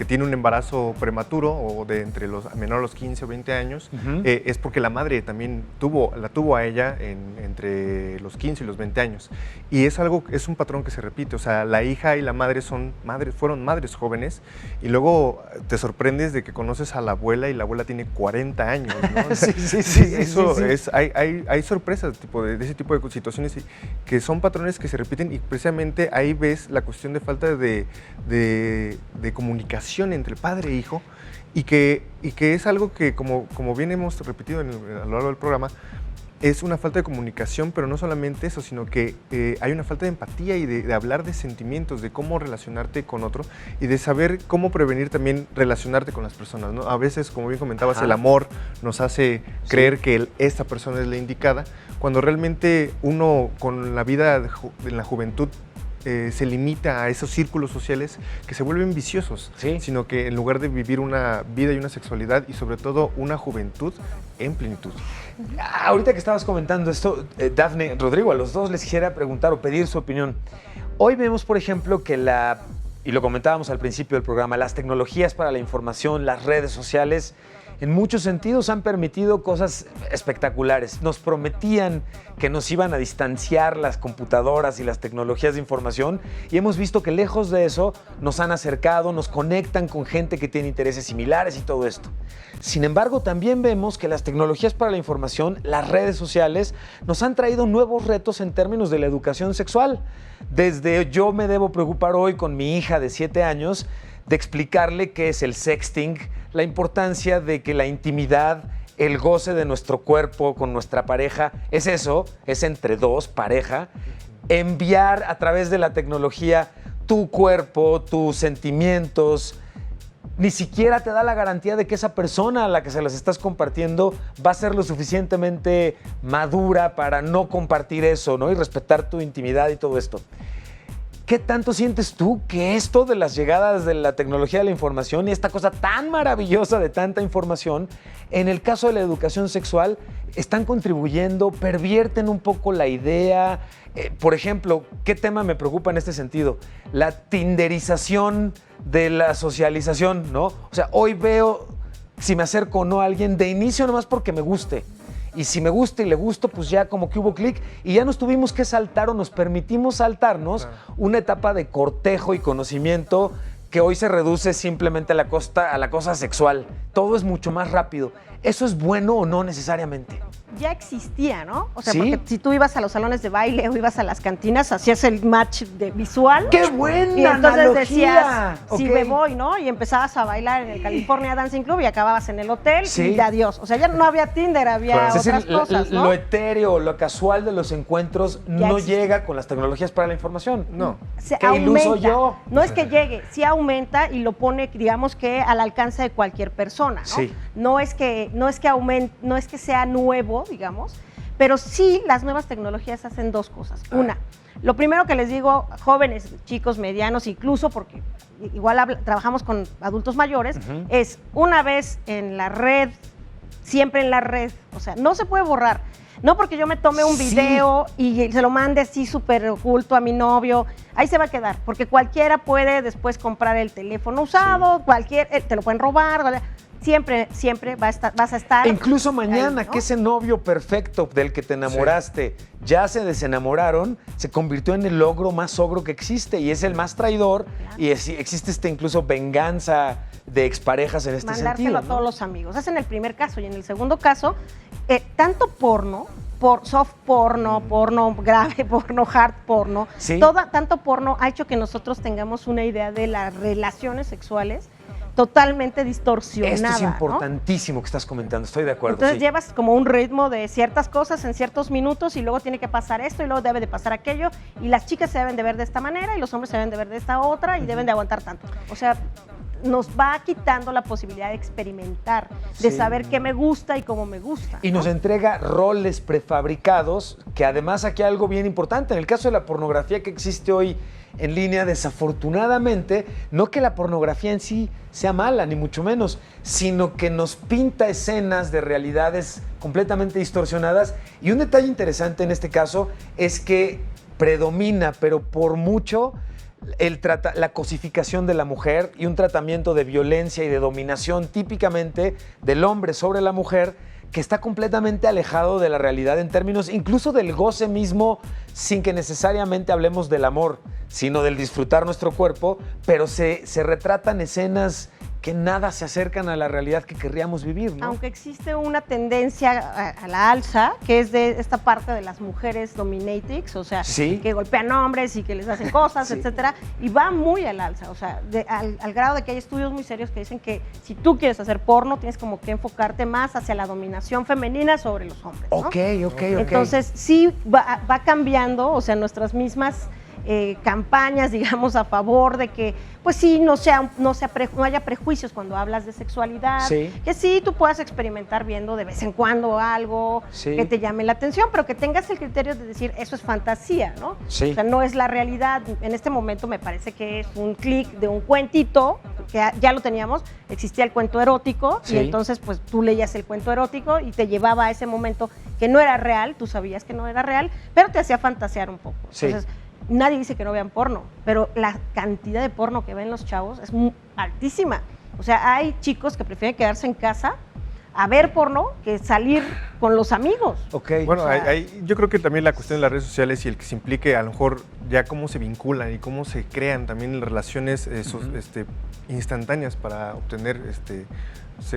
tiene un embarazo prematuro o de entre los menor a los 15 o 20 años, es porque la madre también la tuvo a ella entre los 15 y los 20 años. Y es un patrón que se repite. O sea, la hija y la madre fueron madres jóvenes y luego te sorprendes de que conoces a la abuela y la abuela tiene 40 años, ¿no? Hay sorpresas de ese tipo de situaciones que son patrones que se repiten y precisamente ahí ves la cuestión de falta de comunicación entre padre e hijo y que es algo que como bien hemos repetido a lo largo del programa, es una falta de comunicación, pero no solamente eso, sino que hay una falta de empatía y de hablar de sentimientos, de cómo relacionarte con otro y de saber cómo prevenir también relacionarte con las personas, ¿no? A veces, como bien comentabas, el amor nos hace creer que esta persona es la indicada, cuando realmente uno con la vida en la juventud se limita a esos círculos sociales que se vuelven viciosos, sino que en lugar de vivir una vida y una sexualidad y sobre todo una juventud en plenitud. Ahorita que estabas comentando esto, Dafne, Rodrigo, a los dos les quisiera preguntar o pedir su opinión. Hoy vemos, por ejemplo, que y lo comentábamos al principio del programa, las tecnologías para la información, las redes sociales, en muchos sentidos han permitido cosas espectaculares. Nos prometían que nos iban a distanciar las computadoras y las tecnologías de información y hemos visto que lejos de eso nos han acercado, nos conectan con gente que tiene intereses similares y todo esto. Sin embargo, también vemos que las tecnologías para la información, las redes sociales, nos han traído nuevos retos en términos de la educación sexual. Desde yo me debo preocupar hoy con mi hija de 7 años de explicarle qué es el sexting, la importancia de que la intimidad, el goce de nuestro cuerpo con nuestra pareja, es eso, es entre dos, pareja. Enviar a través de la tecnología tu cuerpo, tus sentimientos, ni siquiera te da la garantía de que esa persona a la que se las estás compartiendo va a ser lo suficientemente madura para no compartir eso, ¿no? Y respetar tu intimidad y todo esto. ¿Qué tanto sientes tú que esto de las llegadas de la tecnología de la información y esta cosa tan maravillosa de tanta información, en el caso de la educación sexual, están contribuyendo, pervierten un poco la idea? Por ejemplo, ¿qué tema me preocupa en este sentido? La tinderización de la socialización, ¿no? O sea, hoy veo si me acerco o no a alguien de inicio nomás porque me guste. Y si me gusta y le gusto, pues ya como que hubo clic y ya nos tuvimos que saltar o nos permitimos saltarnos una etapa de cortejo y conocimiento que hoy se reduce simplemente a la cosa sexual. Todo es mucho más rápido. ¿Eso es bueno o no necesariamente? Ya existía, ¿no? O sea, ¿Sí? porque si tú ibas a los salones de baile o ibas a las cantinas, hacías el match de visual. ¡Qué buena Y entonces analogía! decías, sí, Ok. me voy, ¿no? Y empezabas a bailar en el California Dancing Club y acababas en el hotel Sí. y adiós. O sea, ya no había Tinder, había Es otras decir, cosas, ¿no? lo etéreo, lo casual de los encuentros Ya no existe. llega con las tecnologías para la información. No. Se ¡Qué iluso aumenta. yo! No es que llegue, sí aumenta y lo pone, digamos que al alcance de cualquier persona, ¿no? Sí. No es que aumente, no es que sea nuevo, digamos, pero sí las nuevas tecnologías hacen dos cosas. Una, lo primero que les digo, jóvenes, chicos, medianos, incluso porque igual trabajamos con adultos mayores, es una vez en la red, siempre en la red, o sea, no se puede borrar. No porque yo me tome un video y se lo mande así súper oculto a mi novio, ahí se va a quedar, porque cualquiera puede después comprar el teléfono usado, te lo pueden robar, siempre vas a estar. E incluso mañana, ahí, ¿no? que ese novio perfecto del que te enamoraste ya se desenamoraron, se convirtió en el logro más ogro que existe y es el más traidor y existe incluso venganza de exparejas en este Mandárselo sentido, a ¿no? todos los amigos. Es en el primer caso y en el segundo caso, tanto porno, soft porno, porno grave, porno hard porno, Sí. tanto porno ha hecho que nosotros tengamos una idea de las relaciones sexuales totalmente distorsionada. Esto es ¿no? importantísimo que estás comentando, estoy de acuerdo. Entonces sí. llevas como un ritmo de ciertas cosas en ciertos minutos y luego tiene que pasar esto y luego debe de pasar aquello y las chicas se deben de ver de esta manera y los hombres se deben de ver de esta otra y deben de aguantar tanto. O sea, nos va quitando la posibilidad de experimentar, de Sí. saber qué me gusta y cómo me gusta. Y nos entrega roles prefabricados, que además aquí hay algo bien importante. En el caso de la pornografía que existe hoy en línea, desafortunadamente, no que la pornografía en sí sea mala, ni mucho menos, sino que nos pinta escenas de realidades completamente distorsionadas. Y un detalle interesante en este caso es que predomina, pero por mucho, la cosificación de la mujer y un tratamiento de violencia y de dominación típicamente del hombre sobre la mujer, que está completamente alejado de la realidad en términos incluso del goce mismo, sin que necesariamente hablemos del amor, sino del disfrutar nuestro cuerpo, pero se retratan escenas que nada se acercan a la realidad que querríamos vivir, ¿no? Aunque existe una tendencia a la alza, que es de esta parte de las mujeres dominatrix, o sea, Sí. que golpean hombres y que les hacen cosas, Sí. etcétera, y va muy al alza, o sea, al grado de que hay estudios muy serios que dicen que si tú quieres hacer porno, tienes como que enfocarte más hacia la dominación femenina sobre los hombres, ¿no? Ok. Entonces, sí va cambiando, o sea, nuestras mismas campañas, digamos, a favor de que, pues sí, no haya prejuicios cuando hablas de sexualidad, que sí, tú puedas experimentar viendo de vez en cuando algo que te llame la atención, pero que tengas el criterio de decir, eso es fantasía, ¿no? O sea, no es la realidad. En este momento me parece que es un clic de un cuentito, que ya lo teníamos, existía el cuento erótico, y entonces pues tú leías el cuento erótico y te llevaba a ese momento que no era real, tú sabías que no era real, pero te hacía fantasear un poco. Entonces, nadie dice que no vean porno, pero la cantidad de porno que ven los chavos es altísima. O sea, hay chicos que prefieren quedarse en casa a ver porno que salir con los amigos. Bueno, yo creo que también la cuestión de las redes sociales y el que se implique a lo mejor ya cómo se vinculan y cómo se crean también relaciones instantáneas para obtener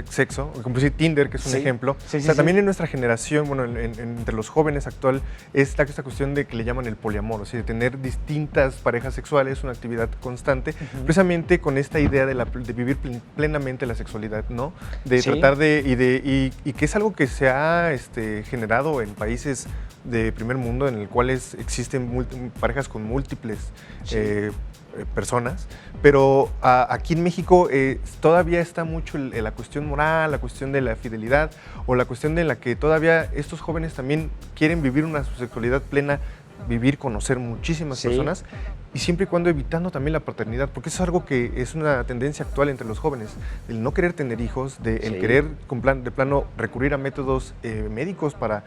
sexo, como decir Tinder, que es un ejemplo. También en nuestra generación, bueno, entre los jóvenes actual, está esta cuestión de que le llaman el poliamor, o sea, de tener distintas parejas sexuales, una actividad constante, precisamente con esta idea de vivir plenamente la sexualidad, ¿no? De tratar y que es algo que se ha generado en países de primer mundo, en el cual existen parejas con múltiples personas, pero aquí en México todavía está mucho la cuestión moral, la cuestión de la fidelidad o la cuestión de la que todavía estos jóvenes también quieren vivir una sexualidad plena, conocer muchísimas personas y siempre y cuando evitando también la paternidad, porque eso es algo que es una tendencia actual entre los jóvenes, el no querer tener hijos, el querer de plano recurrir a métodos médicos para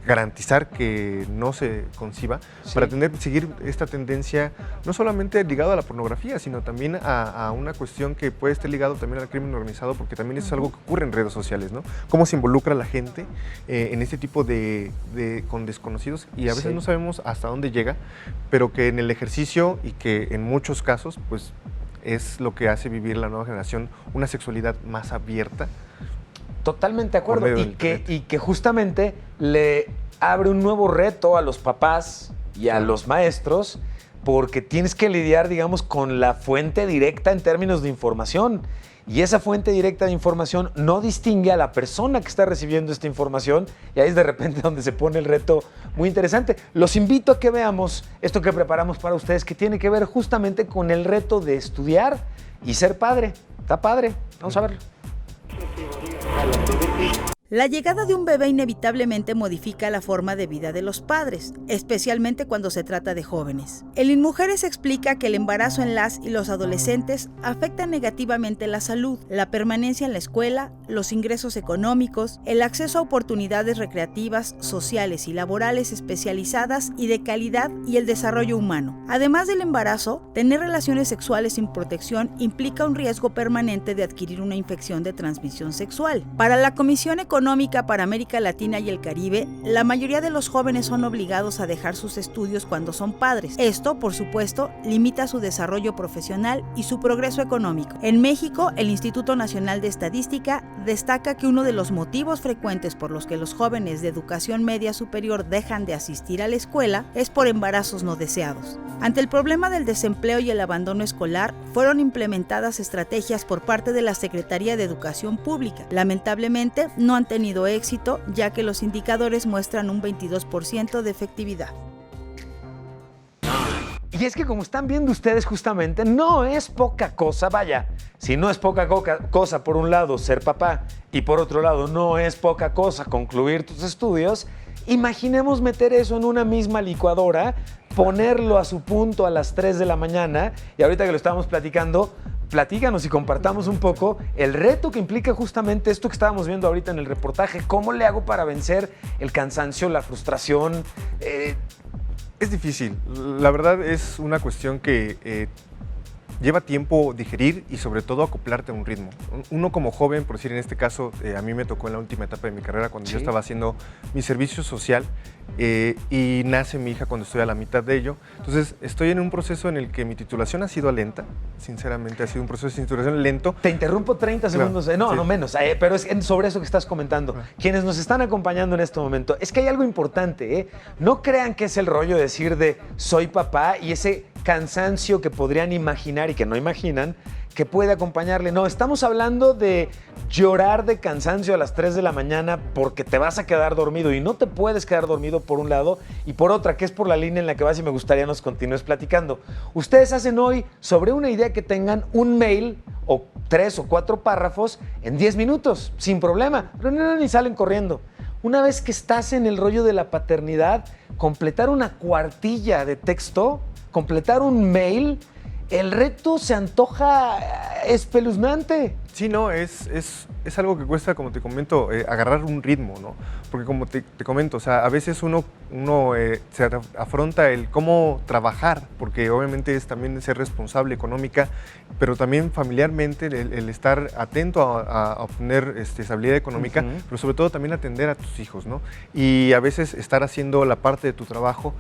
garantizar que no se conciba, para seguir esta tendencia no solamente ligado a la pornografía, sino también a una cuestión que puede estar ligado también al crimen organizado, porque también eso es algo que ocurre en redes sociales, ¿no? Cómo se involucra la gente en este tipo con desconocidos y a veces no sabemos hasta dónde llega, pero que en el ejercicio y que en muchos casos pues es lo que hace vivir la nueva generación una sexualidad más abierta. Totalmente de acuerdo, y que justamente le abre un nuevo reto a los papás y a los maestros, porque tienes que lidiar, digamos, con la fuente directa en términos de información. Y esa fuente directa de información no distingue a la persona que está recibiendo esta información, y ahí es de repente donde se pone el reto muy interesante. Los invito a que veamos esto que preparamos para ustedes, que tiene que ver justamente con el reto de estudiar y ser padre. Está padre, vamos a verlo. La llegada de un bebé inevitablemente modifica la forma de vida de los padres, especialmente cuando se trata de jóvenes. El InMujeres explica que el embarazo en las y los adolescentes afecta negativamente la salud, la permanencia en la escuela, los ingresos económicos, el acceso a oportunidades recreativas, sociales y laborales especializadas y de calidad y el desarrollo humano. Además del embarazo, tener relaciones sexuales sin protección implica un riesgo permanente de adquirir una infección de transmisión sexual. Para la Comisión Económica para América Latina y el Caribe, la mayoría de los jóvenes son obligados a dejar sus estudios cuando son padres. Esto, por supuesto, limita su desarrollo profesional y su progreso económico. En México, el Instituto Nacional de Estadística destaca que uno de los motivos frecuentes por los que los jóvenes de educación media superior dejan de asistir a la escuela es por embarazos no deseados. Ante el problema del desempleo y el abandono escolar, fueron implementadas estrategias por parte de la Secretaría de Educación Pública. Lamentablemente, no han tenido éxito, ya que los indicadores muestran un 22% de efectividad. Y es que como están viendo ustedes justamente, no es poca cosa, vaya, si no es poca cosa por un lado ser papá y por otro lado no es poca cosa concluir tus estudios, imaginemos meter eso en una misma licuadora, ponerlo a su punto a las 3 de la mañana y ahorita que lo estábamos platicando, platícanos y compartamos un poco el reto que implica justamente esto que estábamos viendo ahorita en el reportaje. ¿Cómo le hago para vencer el cansancio, la frustración? Es difícil. La verdad es una cuestión que lleva tiempo digerir y sobre todo acoplarte a un ritmo. Uno como joven, por decir en este caso, a mí me tocó en la última etapa de mi carrera cuando yo estaba haciendo mi servicio social y nace mi hija cuando estoy a la mitad de ello. Entonces estoy en un proceso en el que mi titulación ha sido lenta, sinceramente ha sido un proceso de titulación lento. Te interrumpo 30 segundos, no menos, pero es sobre eso que estás comentando. Quienes nos están acompañando en este momento, es que hay algo importante, no crean que es el rollo decir de soy papá y ese cansancio que podrían imaginar y que no imaginan, que puede acompañarle. No, estamos hablando de llorar de cansancio a las 3 de la mañana porque te vas a quedar dormido y no te puedes quedar dormido por un lado y por otra, que es por la línea en la que vas y me gustaría nos continúes platicando. Ustedes hacen hoy sobre una idea que tengan un mail o 3 o 4 párrafos en 10 minutos, sin problema, pero no, ni salen corriendo. Una vez que estás en el rollo de la paternidad, completar una cuartilla de texto, completar un mail, el reto se antoja espeluznante. Sí, no, es algo que cuesta, como te comento, agarrar un ritmo, ¿no? Porque como te comento, o sea, a veces uno se afronta el cómo trabajar, porque obviamente es también ser responsable económica, pero también familiarmente el estar atento a obtener estabilidad económica, pero sobre todo también atender a tus hijos, ¿no? Y a veces estar haciendo la parte de tu trabajo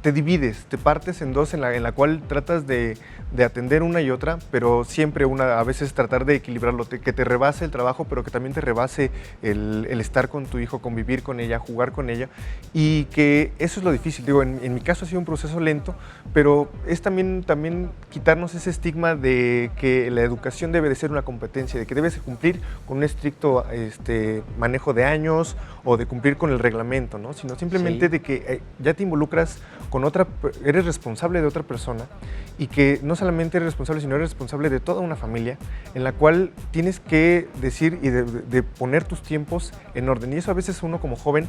te divides, te partes en dos, en la cual tratas de atender una y otra, pero siempre a veces tratar de equilibrarlo, que te rebase el trabajo, pero que también te rebase el estar con tu hijo, convivir con ella, jugar con ella, y que eso es lo difícil. Digo, en mi caso ha sido un proceso lento, pero es también quitarnos ese estigma de que la educación debe de ser una competencia, de que debes de cumplir con un estricto manejo de años o de cumplir con el reglamento, ¿no? Sino simplemente de que ya te involucras con eres responsable de otra persona y que no solamente eres responsable, sino eres responsable de toda una familia en la cual tienes que decir y de poner tus tiempos en orden. Y eso a veces uno como joven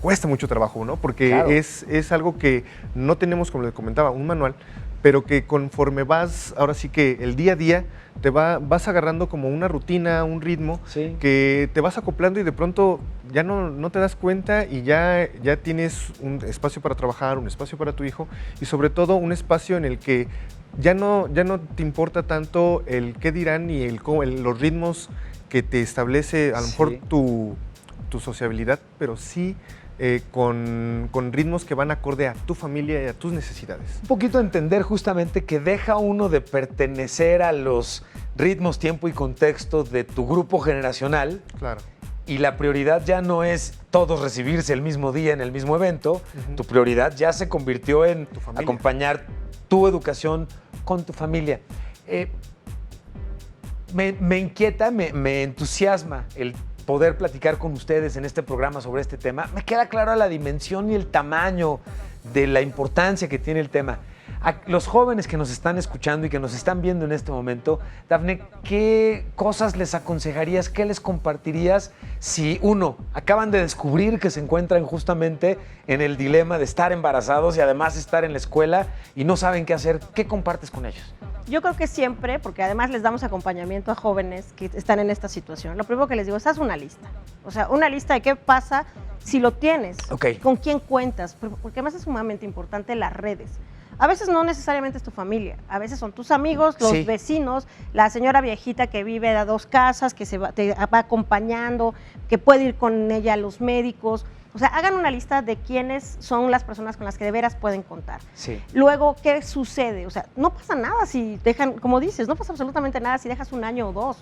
cuesta mucho trabajo, ¿no? Porque claro, es algo que no tenemos, como le comentaba, un manual, pero que conforme vas, ahora sí que el día a día, vas agarrando como una rutina, un ritmo, sí, que te vas acoplando y de pronto ya no te das cuenta y ya tienes un espacio para trabajar, un espacio para tu hijo y sobre todo un espacio en el que ya no te importa tanto el qué dirán ni los ritmos que te establece a lo mejor tu sociabilidad, pero sí con ritmos que van acorde a tu familia y a tus necesidades. Un poquito entender justamente que deja uno de pertenecer a los ritmos, tiempo y contexto de tu grupo generacional. Claro. Y la prioridad ya no es todos recibirse el mismo día en el mismo evento. Tu prioridad ya se convirtió en acompañar tu educación con tu familia. Me inquieta, me entusiasma el poder platicar con ustedes en este programa sobre este tema. Me queda clara la dimensión y el tamaño de la importancia que tiene el tema. A los jóvenes que nos están escuchando y que nos están viendo en este momento, Dafne, ¿qué cosas les aconsejarías, qué les compartirías si, uno, acaban de descubrir que se encuentran justamente en el dilema de estar embarazados y además estar en la escuela y no saben qué hacer? ¿Qué compartes con ellos? Yo creo que siempre, porque además les damos acompañamiento a jóvenes que están en esta situación, lo primero que les digo es haz una lista. O sea, una lista de qué pasa si lo tienes, con quién cuentas, porque además es sumamente importante las redes. A veces no necesariamente es tu familia, a veces son tus amigos, los vecinos, la señora viejita que vive a 2 casas, que te va acompañando, que puede ir con ella a los médicos. O sea, hagan una lista de quiénes son las personas con las que de veras pueden contar. Sí. Luego, ¿qué sucede? O sea, no pasa nada si dejan, como dices, no pasa absolutamente nada si dejas 1 año o 2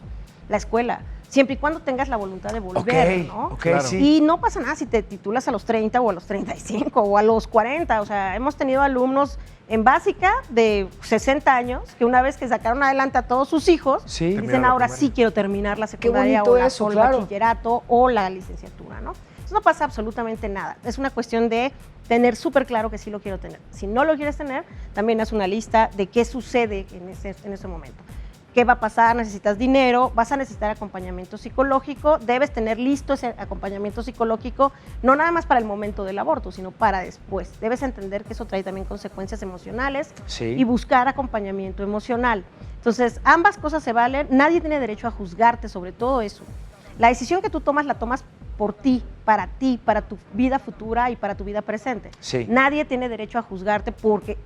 la escuela, siempre y cuando tengas la voluntad de volver, ¿no? Claro. Sí. Y no pasa nada si te titulas a los 30 o a los 35 o a los 40. O sea, hemos tenido alumnos en básica de 60 años que una vez que sacaron adelante a todos sus hijos, dicen ahora sí quiero terminar la secundaria o el bachillerato o la licenciatura, ¿no? Eso no pasa absolutamente nada. Es una cuestión de tener súper claro que sí lo quiero tener. Si no lo quieres tener, también haz una lista de qué sucede en ese momento. ¿Qué va a pasar? Necesitas dinero, vas a necesitar acompañamiento psicológico, debes tener listo ese acompañamiento psicológico, no nada más para el momento del aborto, sino para después. Debes entender que eso trae también consecuencias emocionales y buscar acompañamiento emocional. Entonces, ambas cosas se valen, nadie tiene derecho a juzgarte sobre todo eso. La decisión que tú tomas, la tomas por ti, para tu vida futura y para tu vida presente. Sí. Nadie tiene derecho a juzgarte porque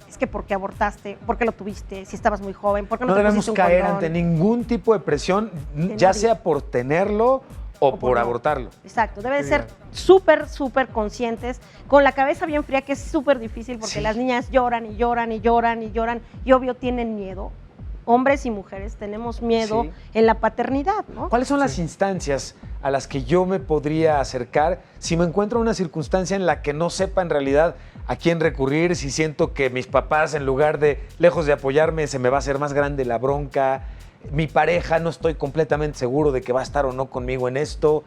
abortaste, porque lo tuviste, si estabas muy joven, porque no te debemos caer ante ningún tipo de presión, ya sea por tenerlo o por abortarlo. Exacto, debe de ser súper conscientes, con la cabeza bien fría, que es súper difícil porque las niñas lloran y lloran y lloran y lloran y obvio tienen miedo. hombres y mujeres tenemos miedo en la paternidad, ¿no? ¿Cuáles son las instancias a las que yo me podría acercar si me encuentro en una circunstancia en la que no sepa en realidad a quién recurrir, si siento que mis papás, en lugar de, lejos de apoyarme, se me va a hacer más grande la bronca, mi pareja, no estoy completamente seguro de que va a estar o no conmigo en esto?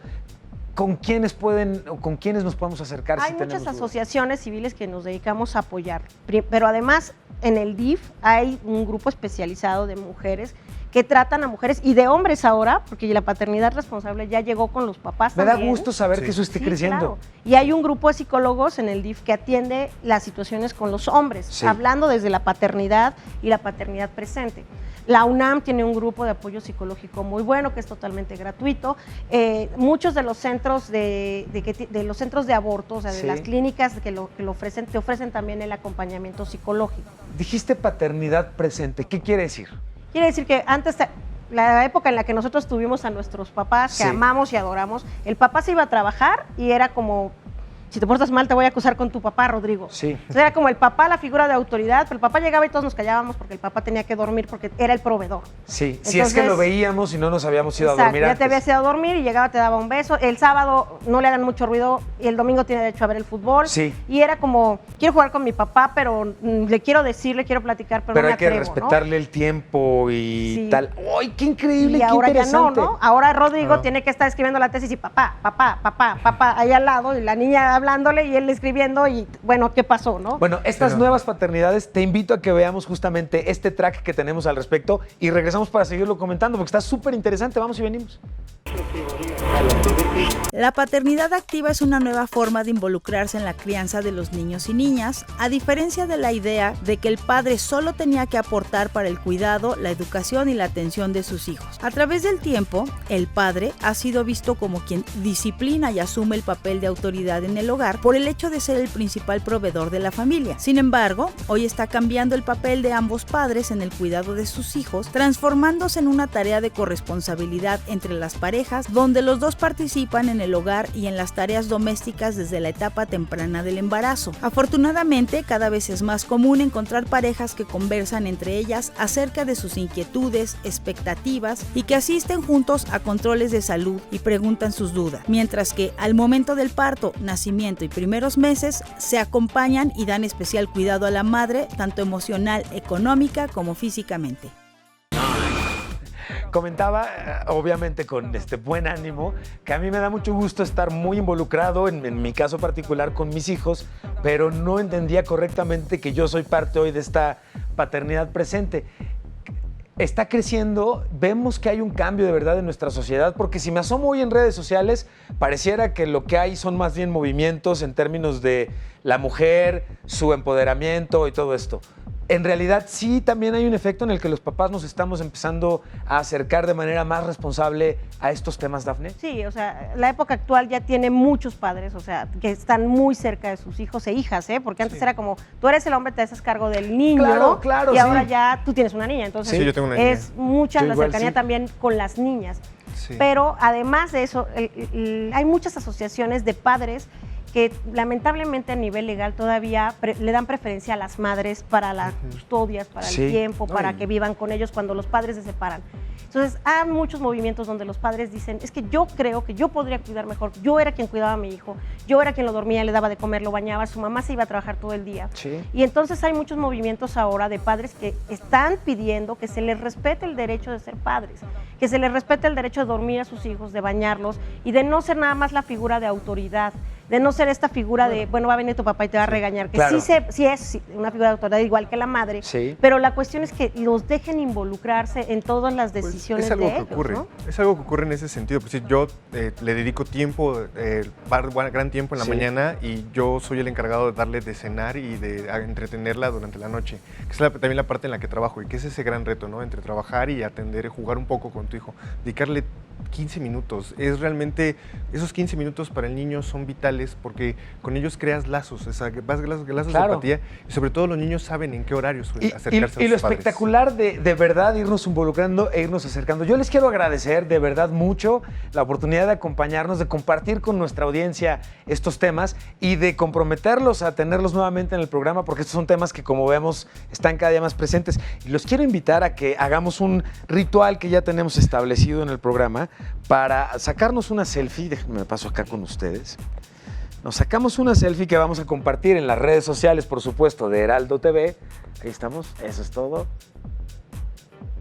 ¿Con quiénes nos podemos acercar? Hay muchas asociaciones civiles que nos dedicamos a apoyar, pero además en el DIF hay un grupo especializado de mujeres que tratan a mujeres y de hombres ahora, porque la paternidad responsable ya llegó con los papás Me también. da gusto saber que eso esté creciendo. Claro. Y hay un grupo de psicólogos en el DIF que atiende las situaciones con los hombres, hablando desde la paternidad y la paternidad presente. La UNAM tiene un grupo de apoyo psicológico muy bueno, que es totalmente gratuito. Muchos de los centros de los centros de aborto, o sea, de las clínicas que lo ofrecen, te ofrecen también el acompañamiento psicológico. Dijiste paternidad presente, ¿qué quiere decir? Quiere decir que antes, la época en la que nosotros tuvimos a nuestros papás, que amamos y adoramos, el papá se iba a trabajar y era como, si te portas mal te voy a acusar con tu papá, Rodrigo. Sí. Entonces era como el papá, la figura de autoridad, pero el papá llegaba y todos nos callábamos porque el papá tenía que dormir porque era el proveedor. Sí, Entonces, si es que lo veíamos y no nos habíamos ido a dormir ya antes. te habías ido a dormir y llegaba, te daba un beso. El sábado no le hagan mucho ruido y el domingo tiene derecho a ver el fútbol. Sí. Y era como, quiero jugar con mi papá, pero le quiero decir, le quiero platicar, pero no me hay que atrevo, respetarle el tiempo y tal. ¡Ay, qué increíble, y qué ahora interesante! ya no, ¿no? Ahora Rodrigo tiene que estar escribiendo la tesis y papá, ahí al lado, y la niña hablándole y él escribiendo y, bueno, ¿qué pasó, no? Bueno, estas nuevas paternidades, te invito a que veamos justamente este track que tenemos al respecto y regresamos para seguirlo comentando porque está súper interesante. Vamos y venimos. La paternidad activa es una nueva forma de involucrarse en la crianza de los niños y niñas, a diferencia de la idea de que el padre solo tenía que aportar para el cuidado, la educación y la atención de sus hijos. A través del tiempo, el padre ha sido visto como quien disciplina y asume el papel de autoridad en el hogar por el hecho de ser el principal proveedor de la familia. Sin embargo, hoy está cambiando el papel de ambos padres en el cuidado de sus hijos, transformándose en una tarea de corresponsabilidad entre las parejas, donde los dos participan en el hogar y en las tareas domésticas desde la etapa temprana del embarazo. Afortunadamente, cada vez es más común encontrar parejas que conversan entre ellas acerca de sus inquietudes, expectativas y que asisten juntos a controles de salud y preguntan sus dudas, mientras que al momento del parto, nacimiento y primeros meses se acompañan y dan especial cuidado a la madre, tanto emocional, económica como físicamente. Comentaba, obviamente con buen ánimo, que a mí me da mucho gusto estar muy involucrado, en mi caso particular, con mis hijos, pero no entendía correctamente que yo soy parte hoy de esta paternidad presente. Está creciendo, vemos que hay un cambio de verdad en nuestra sociedad, porque si me asomo hoy en redes sociales, pareciera que lo que hay son más bien movimientos en términos de la mujer, su empoderamiento y todo esto. En realidad sí también hay un efecto en el que los papás nos estamos empezando a acercar de manera más responsable a estos temas, Dafne. Sí, o sea, la época actual ya tiene muchos padres, o sea, que están muy cerca de sus hijos e hijas, ¿eh? Porque antes era como, tú eres el hombre, te haces cargo del niño, claro, y ahora ya tú tienes una niña, entonces yo tengo una niña. es mucha Yo la igual, cercanía también con las niñas. Sí. Pero además de eso, hay muchas asociaciones de padres que lamentablemente a nivel legal todavía le dan preferencia a las madres para las custodias, para el tiempo, para que vivan con ellos cuando los padres se separan. Entonces, hay muchos movimientos donde los padres dicen, es que yo creo que yo podría cuidar mejor, yo era quien cuidaba a mi hijo, yo era quien lo dormía, le daba de comer, lo bañaba, su mamá se iba a trabajar todo el día. Sí. Y entonces hay muchos movimientos ahora de padres que están pidiendo que se les respete el derecho de ser padres, que se les respete el derecho de dormir a sus hijos, de bañarlos y de no ser nada más la figura de autoridad, de no ser esta figura de, bueno, va a venir tu papá y te va a regañar, que claro. sí es una figura de autoridad igual que la madre, pero la cuestión es que los dejen involucrarse en todas las decisiones es algo de que ellos, ocurre, ¿no? Es algo que ocurre en ese sentido. Pues, sí, yo le dedico tiempo, gran tiempo en la mañana y yo soy el encargado de darle de cenar y de entretenerla durante la noche, que es también la parte en la que trabajo y que es ese gran reto, ¿no? Entre trabajar y atender, jugar un poco con tu hijo, dedicarle 15 minutos. Es realmente, esos 15 minutos para el niño son vitales porque con ellos creas lazos, lazos de empatía, y sobre todo los niños saben en qué horario acercarse a sus y lo padres. espectacular de verdad irnos involucrando e irnos acercando. Yo les quiero agradecer de verdad mucho la oportunidad de acompañarnos, de compartir con nuestra audiencia estos temas y de comprometerlos a tenerlos nuevamente en el programa, porque estos son temas que, como vemos, están cada día más presentes. Y los quiero invitar a que hagamos un ritual que ya tenemos establecido en el programa para sacarnos una selfie. Déjenme, me paso acá con ustedes. Nos sacamos una selfie que vamos a compartir en las redes sociales, por supuesto, de Heraldo TV. Ahí estamos, eso es todo.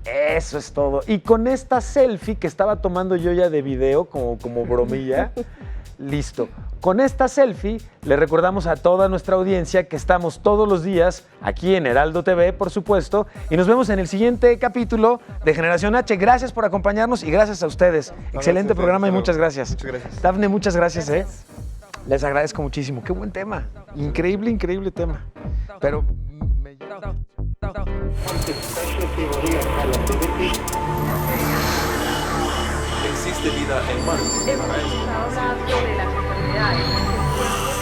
Eso es todo. Y con esta selfie que estaba tomando yo ya de video, como bromilla, listo. Con esta selfie le recordamos a toda nuestra audiencia que estamos todos los días aquí en Heraldo TV, por supuesto, y nos vemos en el siguiente capítulo de Generación H. Gracias por acompañarnos y gracias a ustedes. Excelente programa y muchas gracias. Muchas gracias. Dafne, muchas gracias. Les agradezco muchísimo. Qué buen tema. Increíble, increíble tema. Pero ¿Existe vida en Marte? Hemos estado hablando de las enfermedades.